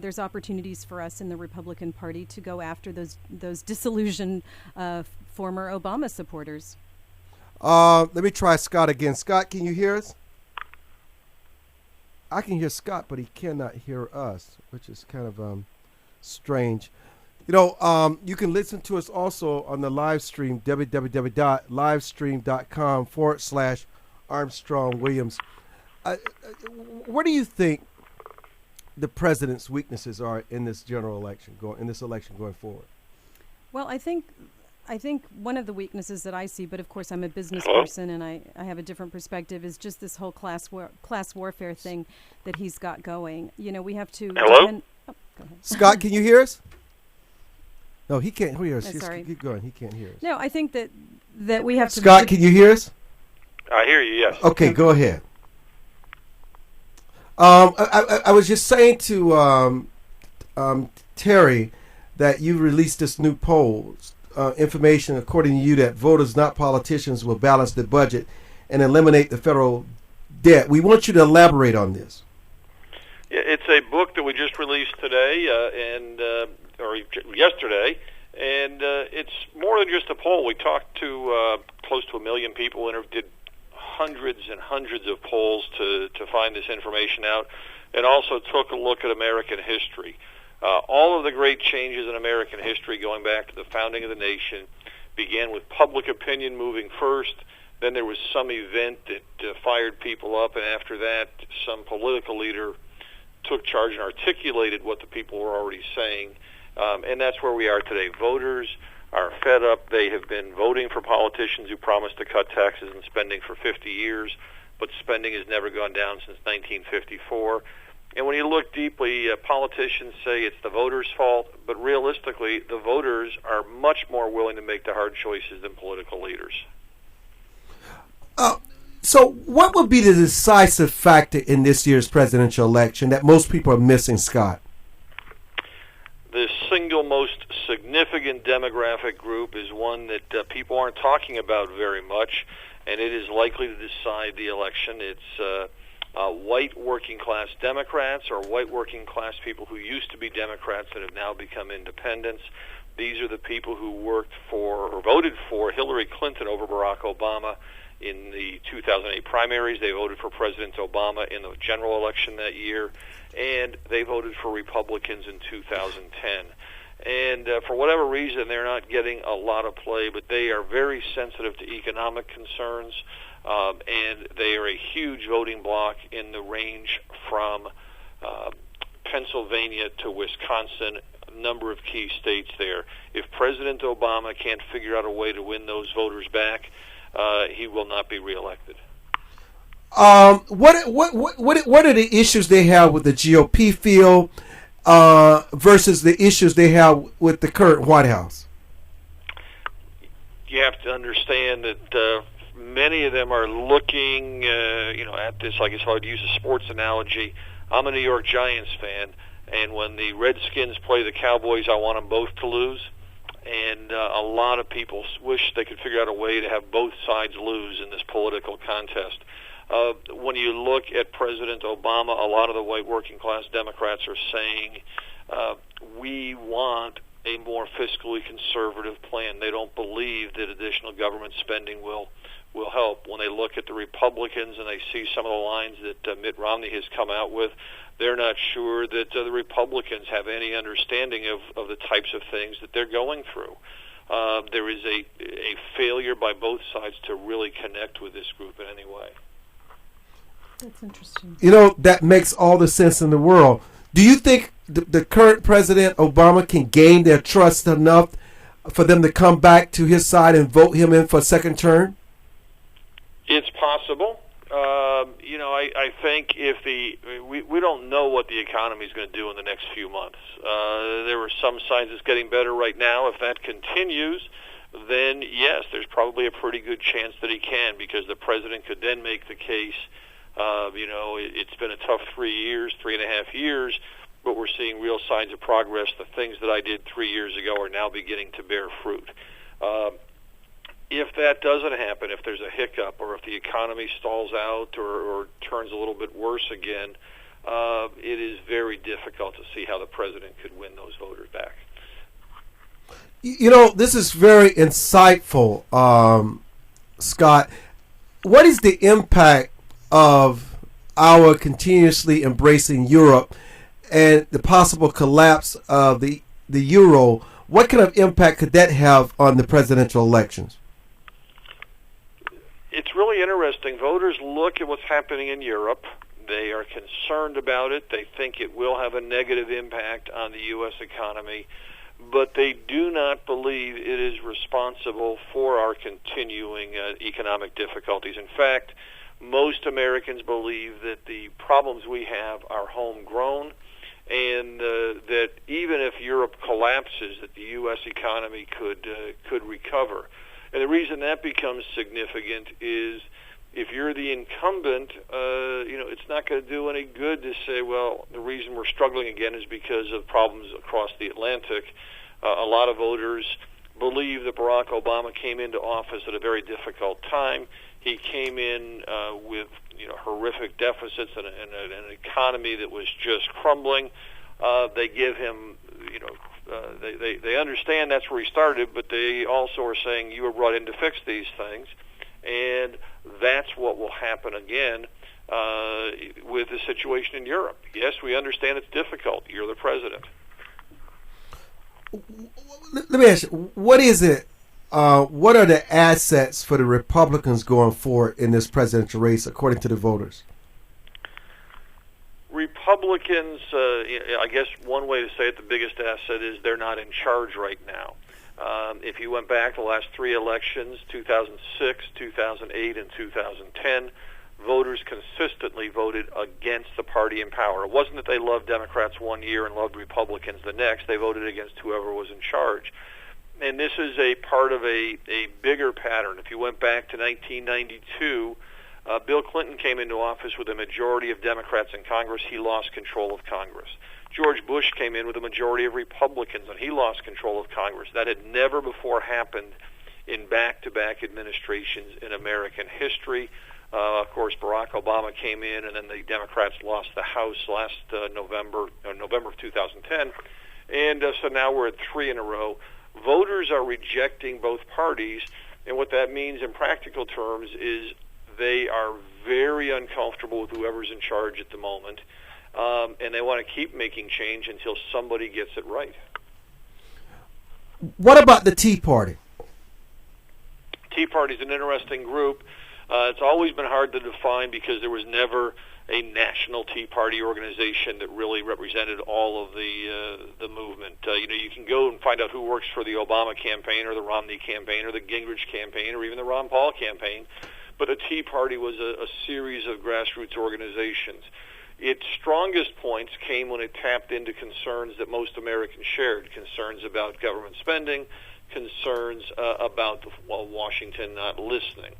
there's opportunities for us in the Republican Party to go after those disillusioned former Obama supporters. Let me try Scott again. Scott, can you hear us? I can hear Scott, but he cannot hear us, which is kind of strange. You can listen to us also on the live stream, www.livestream.com/Armstrong Williams. What do you think the president's weaknesses are in this general election, going forward? Well, I think one of the weaknesses that I see, but of course I'm a business person and I have a different perspective, is just this whole class warfare thing that he's got going. We have to. Hello? Go ahead. Scott, can you hear us? No, he can't hear us. Sorry. Keep going. He can't hear us. No, I think that we have to. Scott, can you hear us? I hear you, yes. Okay, go ahead. I was just saying to Terry that you released this new poll, information according to you that voters, not politicians, will balance the budget and eliminate the federal debt. We want you to elaborate on this. Yeah, it's a book that we just released today or yesterday, and it's more than just a poll. We talked to close to 1 million people and did hundreds and hundreds of polls to find this information out, and also took a look at American history. All of the great changes in American history, going back to the founding of the nation, began with public opinion moving first. Then there was some event that fired people up, and after that, some political leader took charge and articulated what the people were already saying. And that's where we are today. Voters are fed up. They have been voting for politicians who promised to cut taxes and spending for 50 years, but spending has never gone down since 1954. And when you look deeply, politicians say it's the voters' fault, but realistically, the voters are much more willing to make the hard choices than political leaders. So what would be the decisive factor in this year's presidential election that most people are missing, Scott? The single most significant demographic group is one that people aren't talking about very much, and it is likely to decide the election. It's white working-class Democrats or white working-class people who used to be Democrats that have now become independents. These are the people who worked for or voted for Hillary Clinton over Barack Obama in the 2008 primaries. They voted for President Obama in the general election that year, and they voted for Republicans in 2010. And for whatever reason, they're not getting a lot of play, but they are very sensitive to economic concerns, and they are a huge voting bloc in the range from Pennsylvania to Wisconsin, a number of key states there. If President Obama can't figure out a way to win those voters back, he will not be reelected. What are the issues they have with the GOP field versus the issues they have with the current White House? You have to understand that many of them are looking, at this. Like, if I would use a sports analogy, I'm a New York Giants fan, And when the Redskins play the Cowboys, I want them both to lose. And a lot of people wish they could figure out a way to have both sides lose in this political contest. When you look at President Obama, a lot of the white working class Democrats are saying, we want a more fiscally conservative plan. They don't believe that additional government spending will help. When they look at the Republicans and they see some of the lines that Mitt Romney has come out with, they're not sure that the Republicans have any understanding of the types of things that they're going through. There is a failure by both sides to really connect with this group in any way. That's interesting. You know, that makes all the sense in the world. Do you think the current President Obama can gain their trust enough for them to come back to his side and vote him in for a second term? It's possible. I think if we don't know what the economy is going to do in the next few months. There were some signs it's getting better right now. If that continues, then yes, there's probably a pretty good chance that he can, because the president could then make the case. It's been a tough 3.5 years, but we're seeing real signs of progress. The things that I did 3 years ago are now beginning to bear fruit. If that doesn't happen, if there's a hiccup, or if the economy stalls out or turns a little bit worse again, it is very difficult to see how the president could win those voters back. You know, this is very insightful, Scott. What is the impact of our continuously embracing Europe and the possible collapse of the euro? What kind of impact could that have on the presidential elections? It's really interesting. Voters look at what's happening in Europe. They are concerned about it. They think it will have a negative impact on the U.S. economy, but they do not believe it is responsible for our continuing economic difficulties. In fact, most Americans believe that the problems we have are homegrown, and that even if Europe collapses, that the U.S. economy could recover. And the reason that becomes significant is if you're the incumbent, it's not going to do any good to say, well, the reason we're struggling again is because of problems across the Atlantic. A lot of voters believe that Barack Obama came into office at a very difficult time. He came in with horrific deficits and an economy that was just crumbling. They give him, they understand that's where he started, but they also are saying you were brought in to fix these things, and that's what will happen again with the situation in Europe. Yes, we understand it's difficult. You're the president. Let me ask you, what is it? What are the assets for the Republicans going forward in this presidential race, according to the voters? Republicans, I guess one way to say it, the biggest asset is they're not in charge right now. If you went back the last three elections, 2006, 2008, and 2010, voters consistently voted against the party in power. It wasn't that they loved Democrats one year and loved Republicans the next. They voted against whoever was in charge. And this is a part of a bigger pattern. If you went back to 1992, Bill Clinton came into office with a majority of Democrats in Congress. He lost control of Congress. George Bush came in with a majority of Republicans, and he lost control of Congress. That had never before happened in back-to-back administrations in American history. Of course, Barack Obama came in, and then the Democrats lost the House last November of 2010. And so now we're at three in a row. Voters are rejecting both parties, and what that means in practical terms is they are very uncomfortable with whoever's in charge at the moment, and they want to keep making change until somebody gets it right. What about the Tea Party? Tea Party is an interesting group. It's always been hard to define because there was never a national Tea Party organization that really represented all of the movement. You can go and find out who works for the Obama campaign or the Romney campaign or the Gingrich campaign or even the Ron Paul campaign, but the Tea Party was a series of grassroots organizations. Its strongest points came when it tapped into concerns that most Americans shared, concerns about government spending, concerns about Washington not listening.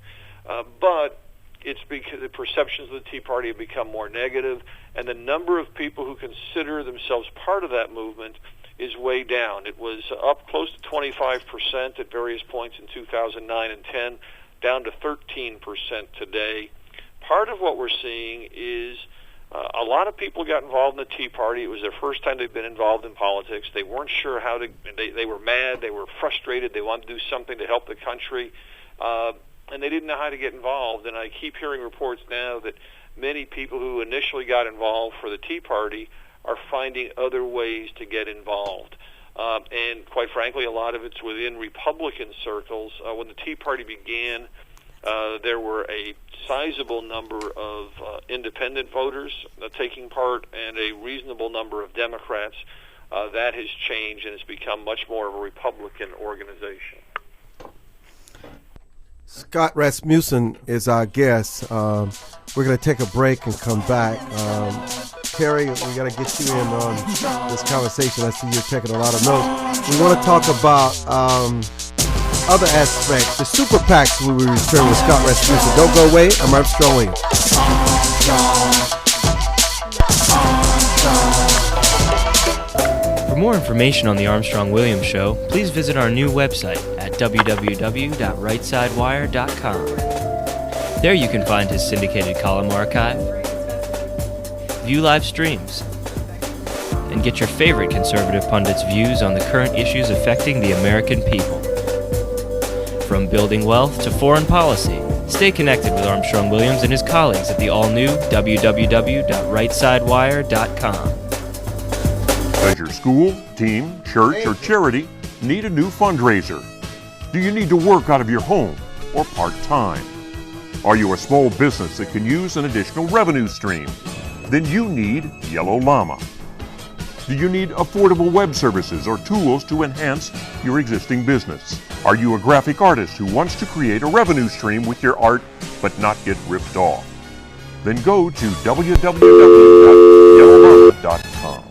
But it's because the perceptions of the Tea Party have become more negative, and the number of people who consider themselves part of that movement is way down. It was up close to 25% at various points in 2009 and 10, down to 13% today. Part of what we're seeing is a lot of people got involved in the Tea Party. It was their first time they'd been involved in politics. They weren't sure how to, they were mad, they were frustrated, they wanted to do something to help the country, and they didn't know how to get involved. And I keep hearing reports now that many people who initially got involved for the Tea Party are finding other ways to get involved. And quite frankly, a lot of it's within Republican circles. When the Tea Party began, there were a sizable number of independent voters taking part and a reasonable number of Democrats. That has changed and it's become much more of a Republican organization. Scott Rasmussen is our guest. We're going to take a break and come back. Terry, we got to get you in on this conversation. I see you're taking a lot of notes. We want to talk about other aspects, the super PACs we were referring with Scott Rasmussen. Don't go away. I'm Armstrong Williams. For more information on the Armstrong Williams Show, please visit our new website at www.rightsidewire.com. There you can find his syndicated column archive, view live streams, and get your favorite conservative pundits' views on the current issues affecting the American people. From building wealth to foreign policy, stay connected with Armstrong Williams and his colleagues at the all-new www.rightsidewire.com. Does your school, team, church, or charity need a new fundraiser? Do you need to work out of your home or part-time? Are you a small business that can use an additional revenue stream? Then you need Yellow Llama. Do you need affordable web services or tools to enhance your existing business? Are you a graphic artist who wants to create a revenue stream with your art but not get ripped off? Then go to www.yellowllama.com.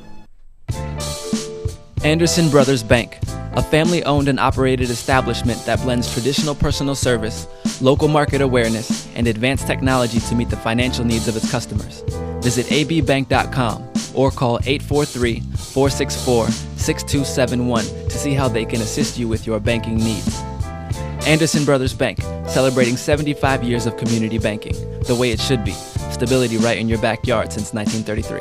Anderson Brothers Bank, a family-owned and operated establishment that blends traditional personal service, local market awareness, and advanced technology to meet the financial needs of its customers. Visit abbank.com or call 843-464-6271 to see how they can assist you with your banking needs. Anderson Brothers Bank, celebrating 75 years of community banking, the way it should be. Stability right in your backyard since 1933.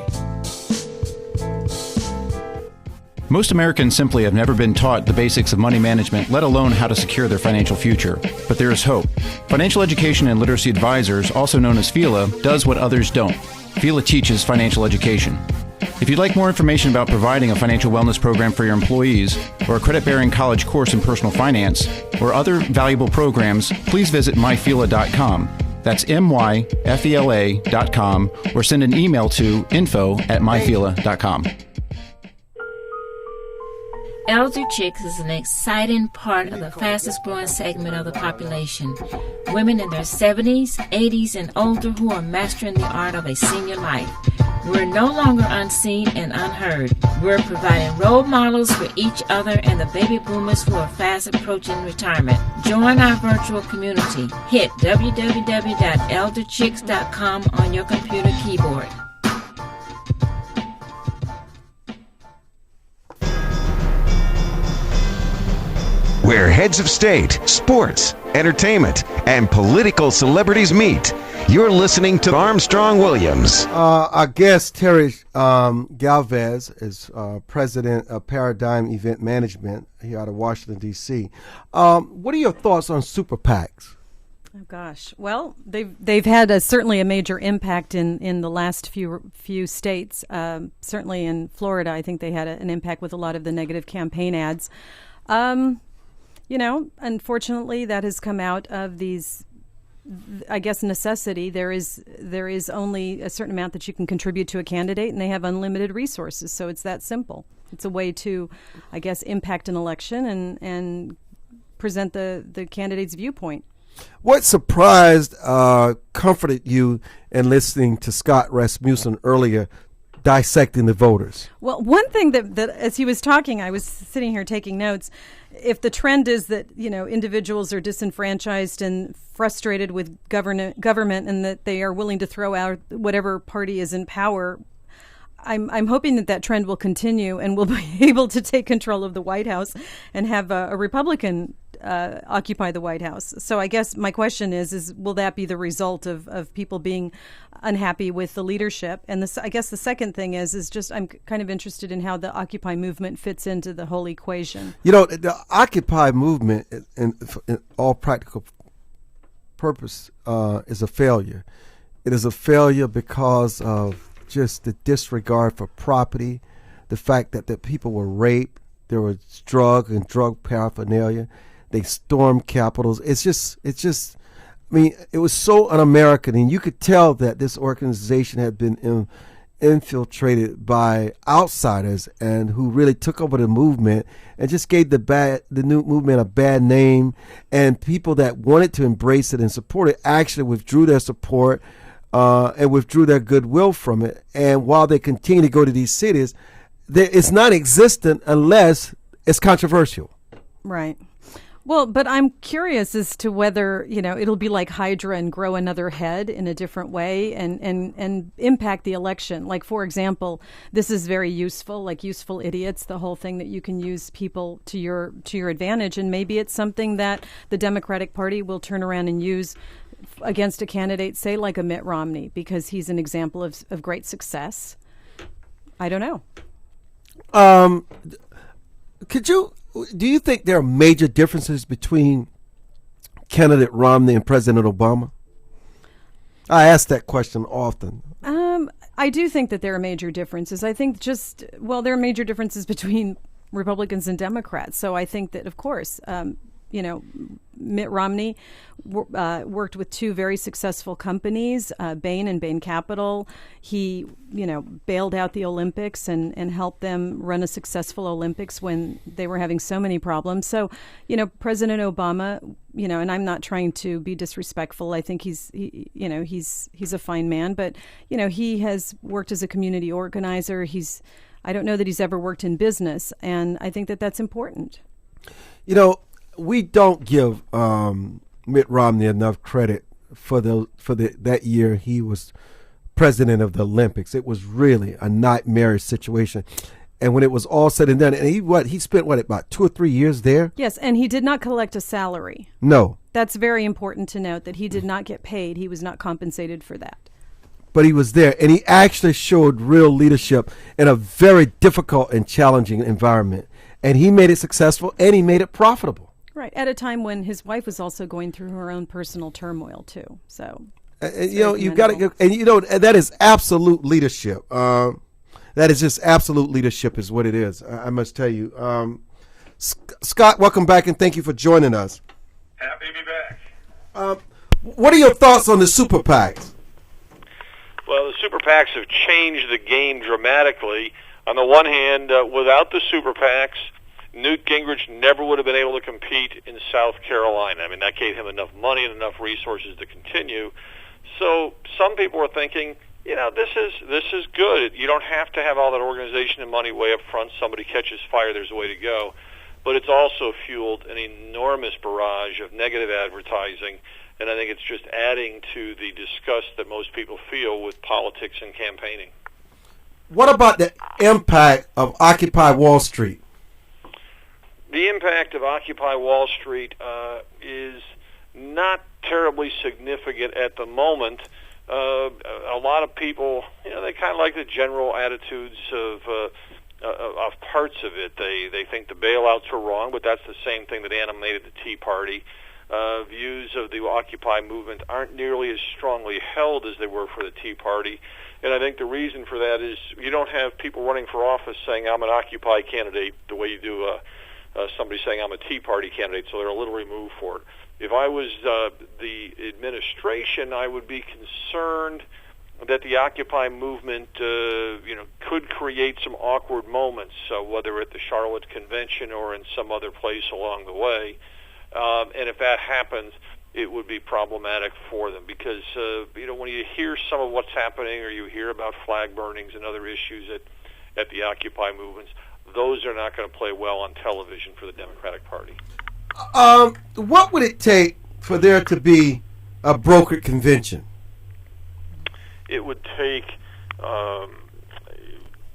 Most Americans simply have never been taught the basics of money management, let alone how to secure their financial future. But there is hope. Financial Education and Literacy Advisors, also known as FELA, does what others don't. FELA teaches financial education. If you'd like more information about providing a financial wellness program for your employees, or a credit-bearing college course in personal finance, or other valuable programs, please visit myfela.com. That's myfela.com, or send an email to info@myfela.com. Elder chicks is an exciting part of the fastest growing segment of the population. Women in their 70s, 80s, and older who are mastering the art of a senior life. We're no longer unseen and unheard. We're providing role models for each other and the baby boomers who are fast approaching retirement. Join our virtual community. Hit www.elderchicks.com on your computer keyboard. Where heads of state, sports, entertainment, and political celebrities meet. You're listening to Armstrong Williams. Our guest, Terry Galvez, is president of Paradigm Event Management here out of Washington, D.C. What are your thoughts on super PACs? Oh gosh, well, they've had certainly a major impact in the last few states. Certainly in Florida, I think they had an impact with a lot of the negative campaign ads. Unfortunately, that has come out of these, I guess, necessity. There is only a certain amount that you can contribute to a candidate, and they have unlimited resources. So it's that simple. It's a way to, I guess, impact an election and present the candidate's viewpoint. What surprised, comforted you in listening to Scott Rasmussen earlier dissecting the voters. Well, one thing that as he was talking, I was sitting here taking notes. If the trend is that, individuals are disenfranchised and frustrated with government and that they are willing to throw out whatever party is in power, I'm hoping that trend will continue and we'll be able to take control of the White House and have a Republican occupy the White House. So I guess my question is will that be the result of people being unhappy with the leadership? And I guess the second thing is just I'm kind of interested in how the Occupy movement fits into the whole equation. The Occupy movement, in all practical purpose, is a failure. It is a failure because of just the disregard for property, the fact that the people were raped, there was drug paraphernalia. They stormed capitals. It was so un-American, and you could tell that this organization had been infiltrated by outsiders and who really took over the movement and just gave the new movement a bad name. And people that wanted to embrace it and support it actually withdrew their support and withdrew their goodwill from it. And while they continue to go to these cities, it's not existent unless it's controversial. Right. Well, but I'm curious as to whether, it'll be like Hydra and grow another head in a different way and impact the election. Like, for example, this is very useful, like useful idiots, the whole thing that you can use people to your advantage. And maybe it's something that the Democratic Party will turn around and use against a candidate, say, like a Mitt Romney, because he's an example of great success. I don't know. Do you think there are major differences between candidate Romney and President Obama? I ask that question often. I do think that there are major differences. I think there are major differences between Republicans and Democrats. So I think that, of course, Mitt Romney worked with two very successful companies, Bain and Bain Capital. He, bailed out the Olympics and helped them run a successful Olympics when they were having so many problems. So, President Obama, and I'm not trying to be disrespectful. I think he's a fine man, but, he has worked as a community organizer. I don't know that he's ever worked in business, and I think that that's important. We don't give Mitt Romney enough credit for that year he was president of the Olympics. It was really a nightmarish situation. And when it was all said and done, and he spent about 2 or 3 years there? Yes, and he did not collect a salary. No. That's very important to note, that he did not get paid. He was not compensated for that. But he was there, and he actually showed real leadership in a very difficult and challenging environment. And he made it successful, and he made it profitable. Right, at a time when his wife was also going through her own personal turmoil too. So, you've got to, and that is absolute leadership. That is just absolute leadership, is what it is. I must tell you, Scott. Welcome back, and thank you for joining us. Happy to be back. What are your thoughts on the super PACs? Well, the super PACs have changed the game dramatically. On the one hand, without the super PACs, Newt Gingrich never would have been able to compete in South Carolina. I mean, that gave him enough money and enough resources to continue. So some people are thinking, this is good. You don't have to have all that organization and money way up front. Somebody catches fire, there's a way to go. But it's also fueled an enormous barrage of negative advertising, and I think it's just adding to the disgust that most people feel with politics and campaigning. What about the impact of Occupy Wall Street? The impact of Occupy Wall Street is not terribly significant at the moment. A lot of people, they kind of like the general attitudes of parts of it. They think the bailouts were wrong, but that's the same thing that animated the Tea Party. Views of the Occupy movement aren't nearly as strongly held as they were for the Tea Party. And I think the reason for that is you don't have people running for office saying, I'm an Occupy candidate, the way you do somebody saying, I'm a Tea Party candidate, so they're a little removed for it. If I was the administration, I would be concerned that the Occupy movement, could create some awkward moments, whether at the Charlotte Convention or in some other place along the way. And if that happens, it would be problematic for them because, when you hear some of what's happening or you hear about flag burnings and other issues at the Occupy movements, those are not going to play well on television for the Democratic Party. What would it take for there to be a brokered convention? It would take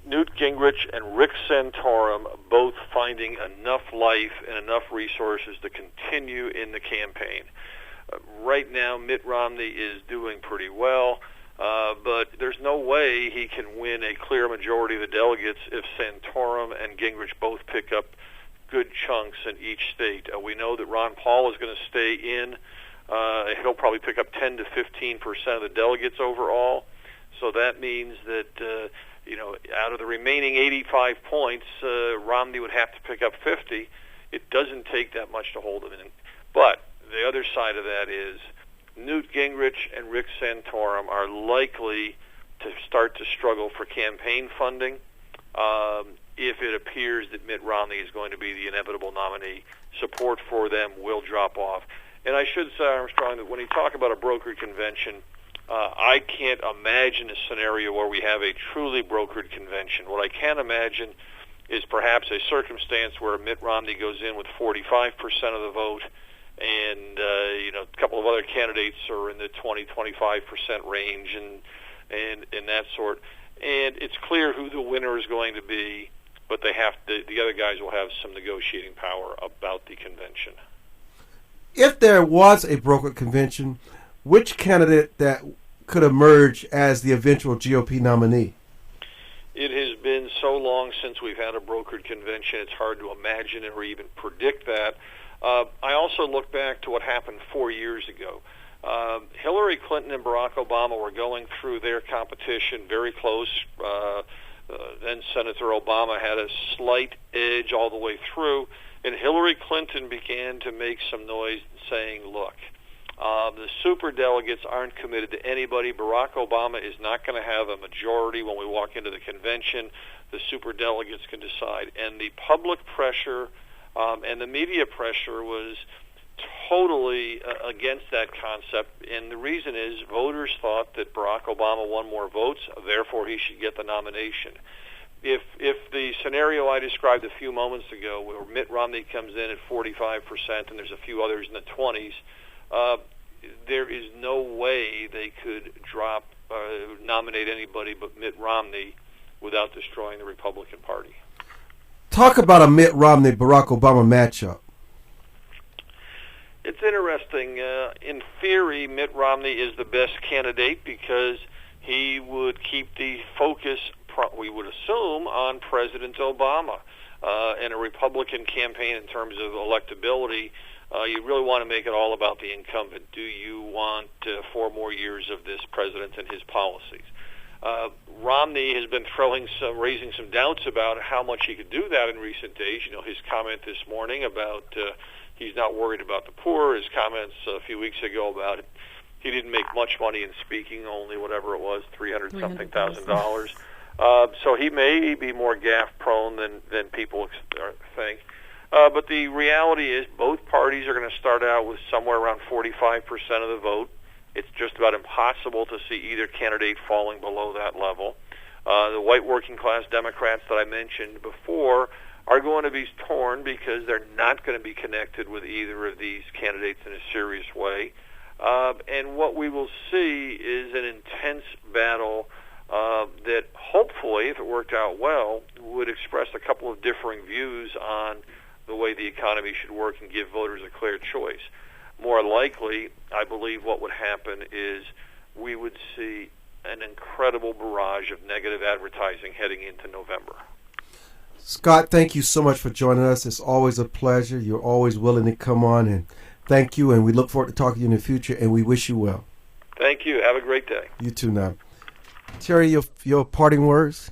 Newt Gingrich and Rick Santorum both finding enough life and enough resources to continue in the campaign. Right now, Mitt Romney is doing pretty well, but there's no way he can win a clear majority of the delegates if Santorum and Gingrich both pick up good chunks in each state. We know that Ron Paul is going to stay in. He'll probably pick up 10 to 15% of the delegates overall. So that means that, out of the remaining 85 points, Romney would have to pick up 50. It doesn't take that much to hold him in. But the other side of that is Newt Gingrich and Rick Santorum are likely to start to struggle for campaign funding if it appears that Mitt Romney is going to be the inevitable nominee. Support for them will drop off. And I should say, Armstrong, that when you talk about a brokered convention, I can't imagine a scenario where we have a truly brokered convention. What I can imagine is perhaps a circumstance where Mitt Romney goes in with 45% of the vote, and a couple of other candidates are in the 20-25% range, and that sort. And it's clear who the winner is going to be, but the other guys will have some negotiating power about the convention. If there was a brokered convention, which candidate that could emerge as the eventual GOP nominee? It has been so long since we've had a brokered convention, it's hard to imagine or even predict that. I also look back to what happened 4 years ago. Hillary Clinton and Barack Obama were going through their competition very close. Then Senator Obama had a slight edge all the way through, and Hillary Clinton began to make some noise saying, look, the superdelegates aren't committed to anybody. Barack Obama is not going to have a majority when we walk into the convention. The superdelegates can decide. And the public pressure and the media pressure was totally against that concept. And the reason is voters thought that Barack Obama won more votes, therefore he should get the nomination. If the scenario I described a few moments ago, where Mitt Romney comes in at 45% and there's a few others in the 20s, there is no way they could nominate anybody but Mitt Romney without destroying the Republican Party. Talk about a Mitt Romney-Barack Obama matchup. It's interesting. In theory, Mitt Romney is the best candidate because he would keep the focus, we would assume, on President Obama. And a Republican campaign in terms of electability, you really want to make it all about the incumbent. Do you want 4 more years of this president and his policies? Romney has been raising some doubts about how much he could do that in recent days. His comment this morning about he's not worried about the poor, his comments a few weeks ago about he didn't make much money in speaking, only whatever it was, $300-something thousand. So he may be more gaffe prone than people think. But the reality is both parties are going to start out with somewhere around 45% of the vote. It's just about impossible to see either candidate falling below that level. The white working class Democrats that I mentioned before are going to be torn because they're not going to be connected with either of these candidates in a serious way. And what we will see is an intense battle that hopefully, if it worked out well, would express a couple of differing views on the way the economy should work and give voters a clear choice. More likely, I believe what would happen is we would see an incredible barrage of negative advertising heading into November. Scott, thank you so much for joining us. It's always a pleasure. You're always willing to come on, and thank you, and we look forward to talking to you in the future, and we wish you well. Thank you. Have a great day. You too now. Terry, your parting words?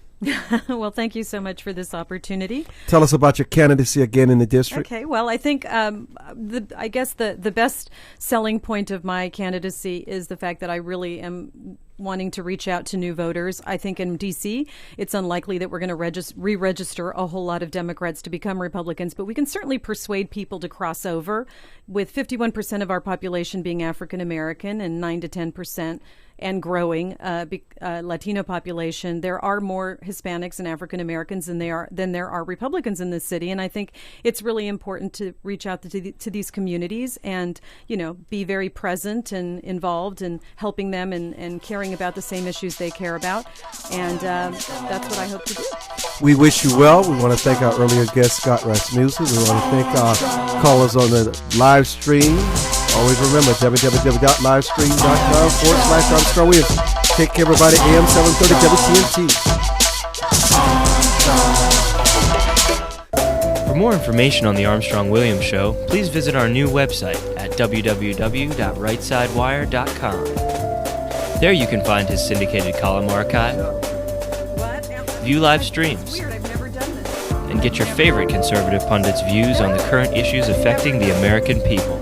Well, thank you so much for this opportunity. Tell us about your candidacy again in the district. Okay, well, I think I guess the best selling point of my candidacy is the fact that I really am wanting to reach out to new voters. I think in D.C., it's unlikely that we're going to re-register a whole lot of Democrats to become Republicans, but we can certainly persuade people to cross over, with 51% of our population being African American and 9 to 10% and growing Latino population. There are more Hispanics and African Americans than there are Republicans in this city, and I think it's really important to reach out to these communities and, you know, be very present and involved in helping them and caring about the same issues they care about, and that's what I hope to do. We wish you well. We want to thank our earlier guest, Scott Rasmussen. We want to thank our callers on the live stream. Always remember, www.livestream.com/Armstrong Williams. Take care, everybody. AM 730 WTNT. For more information on the Armstrong Williams Show, please visit our new website at www.rightsidewire.com. There you can find his syndicated column archive, view live streams, and get your favorite conservative pundits' views on the current issues affecting the American people.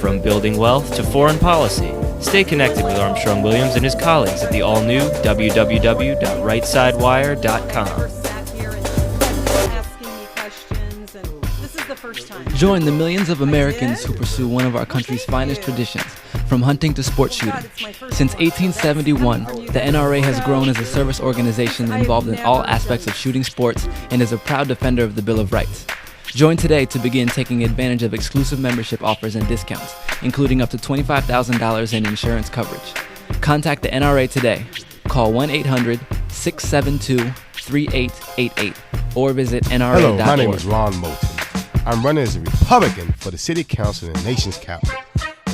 From building wealth to foreign policy, stay connected with Armstrong Williams and his colleagues at the all-new www.rightsidewire.com. Join the millions of Americans who pursue one of our country's finest traditions, from hunting to sport shooting. Since 1871, the NRA has grown as a service organization involved in all aspects of shooting sports and is a proud defender of the Bill of Rights. Join today to begin taking advantage of exclusive membership offers and discounts, including up to $25,000 in insurance coverage. Contact the NRA today. Call 1-800-672-3888 or visit NRA.org. Hello, my name is Ron Moulton. I'm running as a Republican for the City Council in the nation's capital,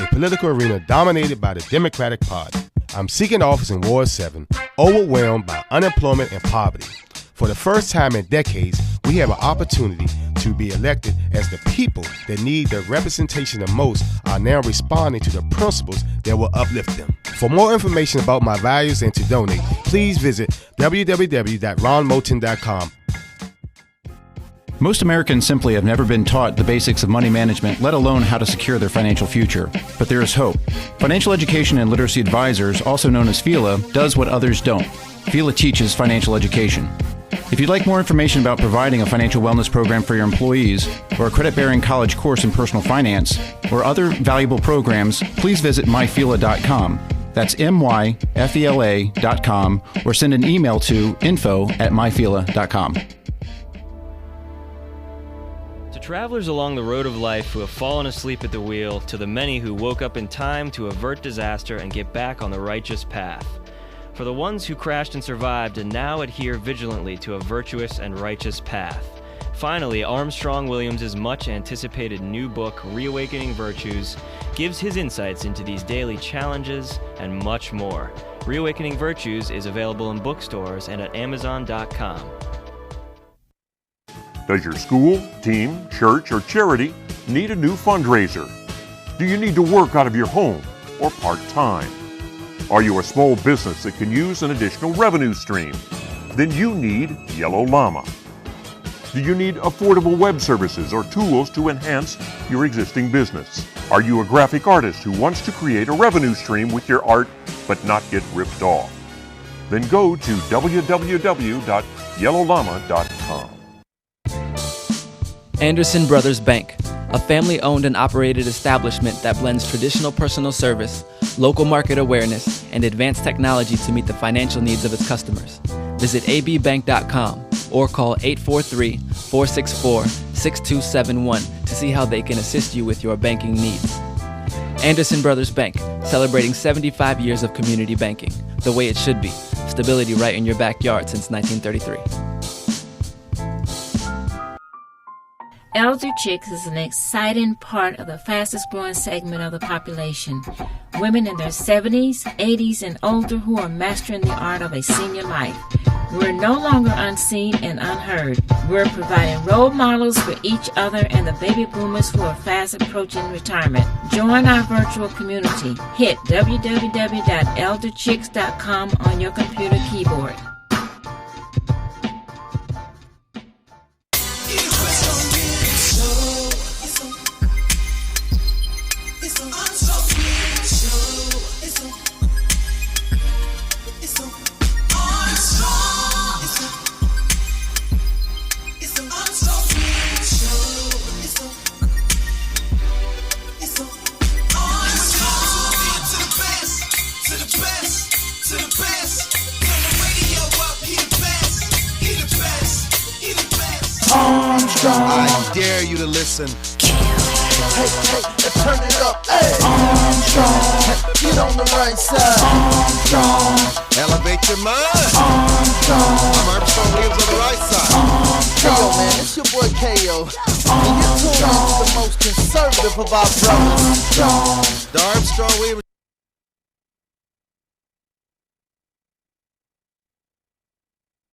a political arena dominated by the Democratic Party. I'm seeking office in Ward 7, overwhelmed by unemployment and poverty. For the first time in decades, we have an opportunity to be elected as the people that need the representation the most are now responding to the principles that will uplift them. For more information about my values and to donate, please visit www.ronmoulton.com. Most Americans simply have never been taught the basics of money management, let alone how to secure their financial future. But there is hope. Financial Education and Literacy Advisors, also known as FELA, does what others don't. FELA teaches financial education. If you'd like more information about providing a financial wellness program for your employees, or a credit-bearing college course in personal finance, or other valuable programs, please visit myfela.com. That's myfela.com, or send an email to info@myfela.com. To travelers along the road of life who have fallen asleep at the wheel, to the many who woke up in time to avert disaster and get back on the righteous path. For the ones who crashed and survived and now adhere vigilantly to a virtuous and righteous path. Finally, Armstrong Williams' much-anticipated new book, Reawakening Virtues, gives his insights into these daily challenges and much more. Reawakening Virtues is available in bookstores and at Amazon.com. Does your school, team, church, or charity need a new fundraiser? Do you need to work out of your home or part-time? Are you a small business that can use an additional revenue stream? Then you need Yellow Llama. Do you need affordable web services or tools to enhance your existing business? Are you a graphic artist who wants to create a revenue stream with your art but not get ripped off? Then go to www.yellowllama.com. Anderson Brothers Bank, a family-owned and operated establishment that blends traditional personal service, local market awareness, and advanced technology to meet the financial needs of its customers. Visit abbank.com or call 843-464-6271 to see how they can assist you with your banking needs. Anderson Brothers Bank, celebrating 75 years of community banking, the way it should be. Stability right in your backyard since 1933. Elder Chicks is an exciting part of the fastest growing segment of the population. Women in their 70s, 80s, and older who are mastering the art of a senior life. We're no longer unseen and unheard. We're providing role models for each other and the baby boomers who are fast approaching retirement. Join our virtual community. Hit www.elderchicks.com on your computer keyboard. I dare you to listen. Hey, turn it up, hey. Armstrong, get on the right side. Armstrong, elevate your mind. Armstrong, I'm Armstrong Williams on the right side. Armstrong, yo man, it's your boy KO. And you're tuned into the most conservative of our brothers. The Armstrong Williams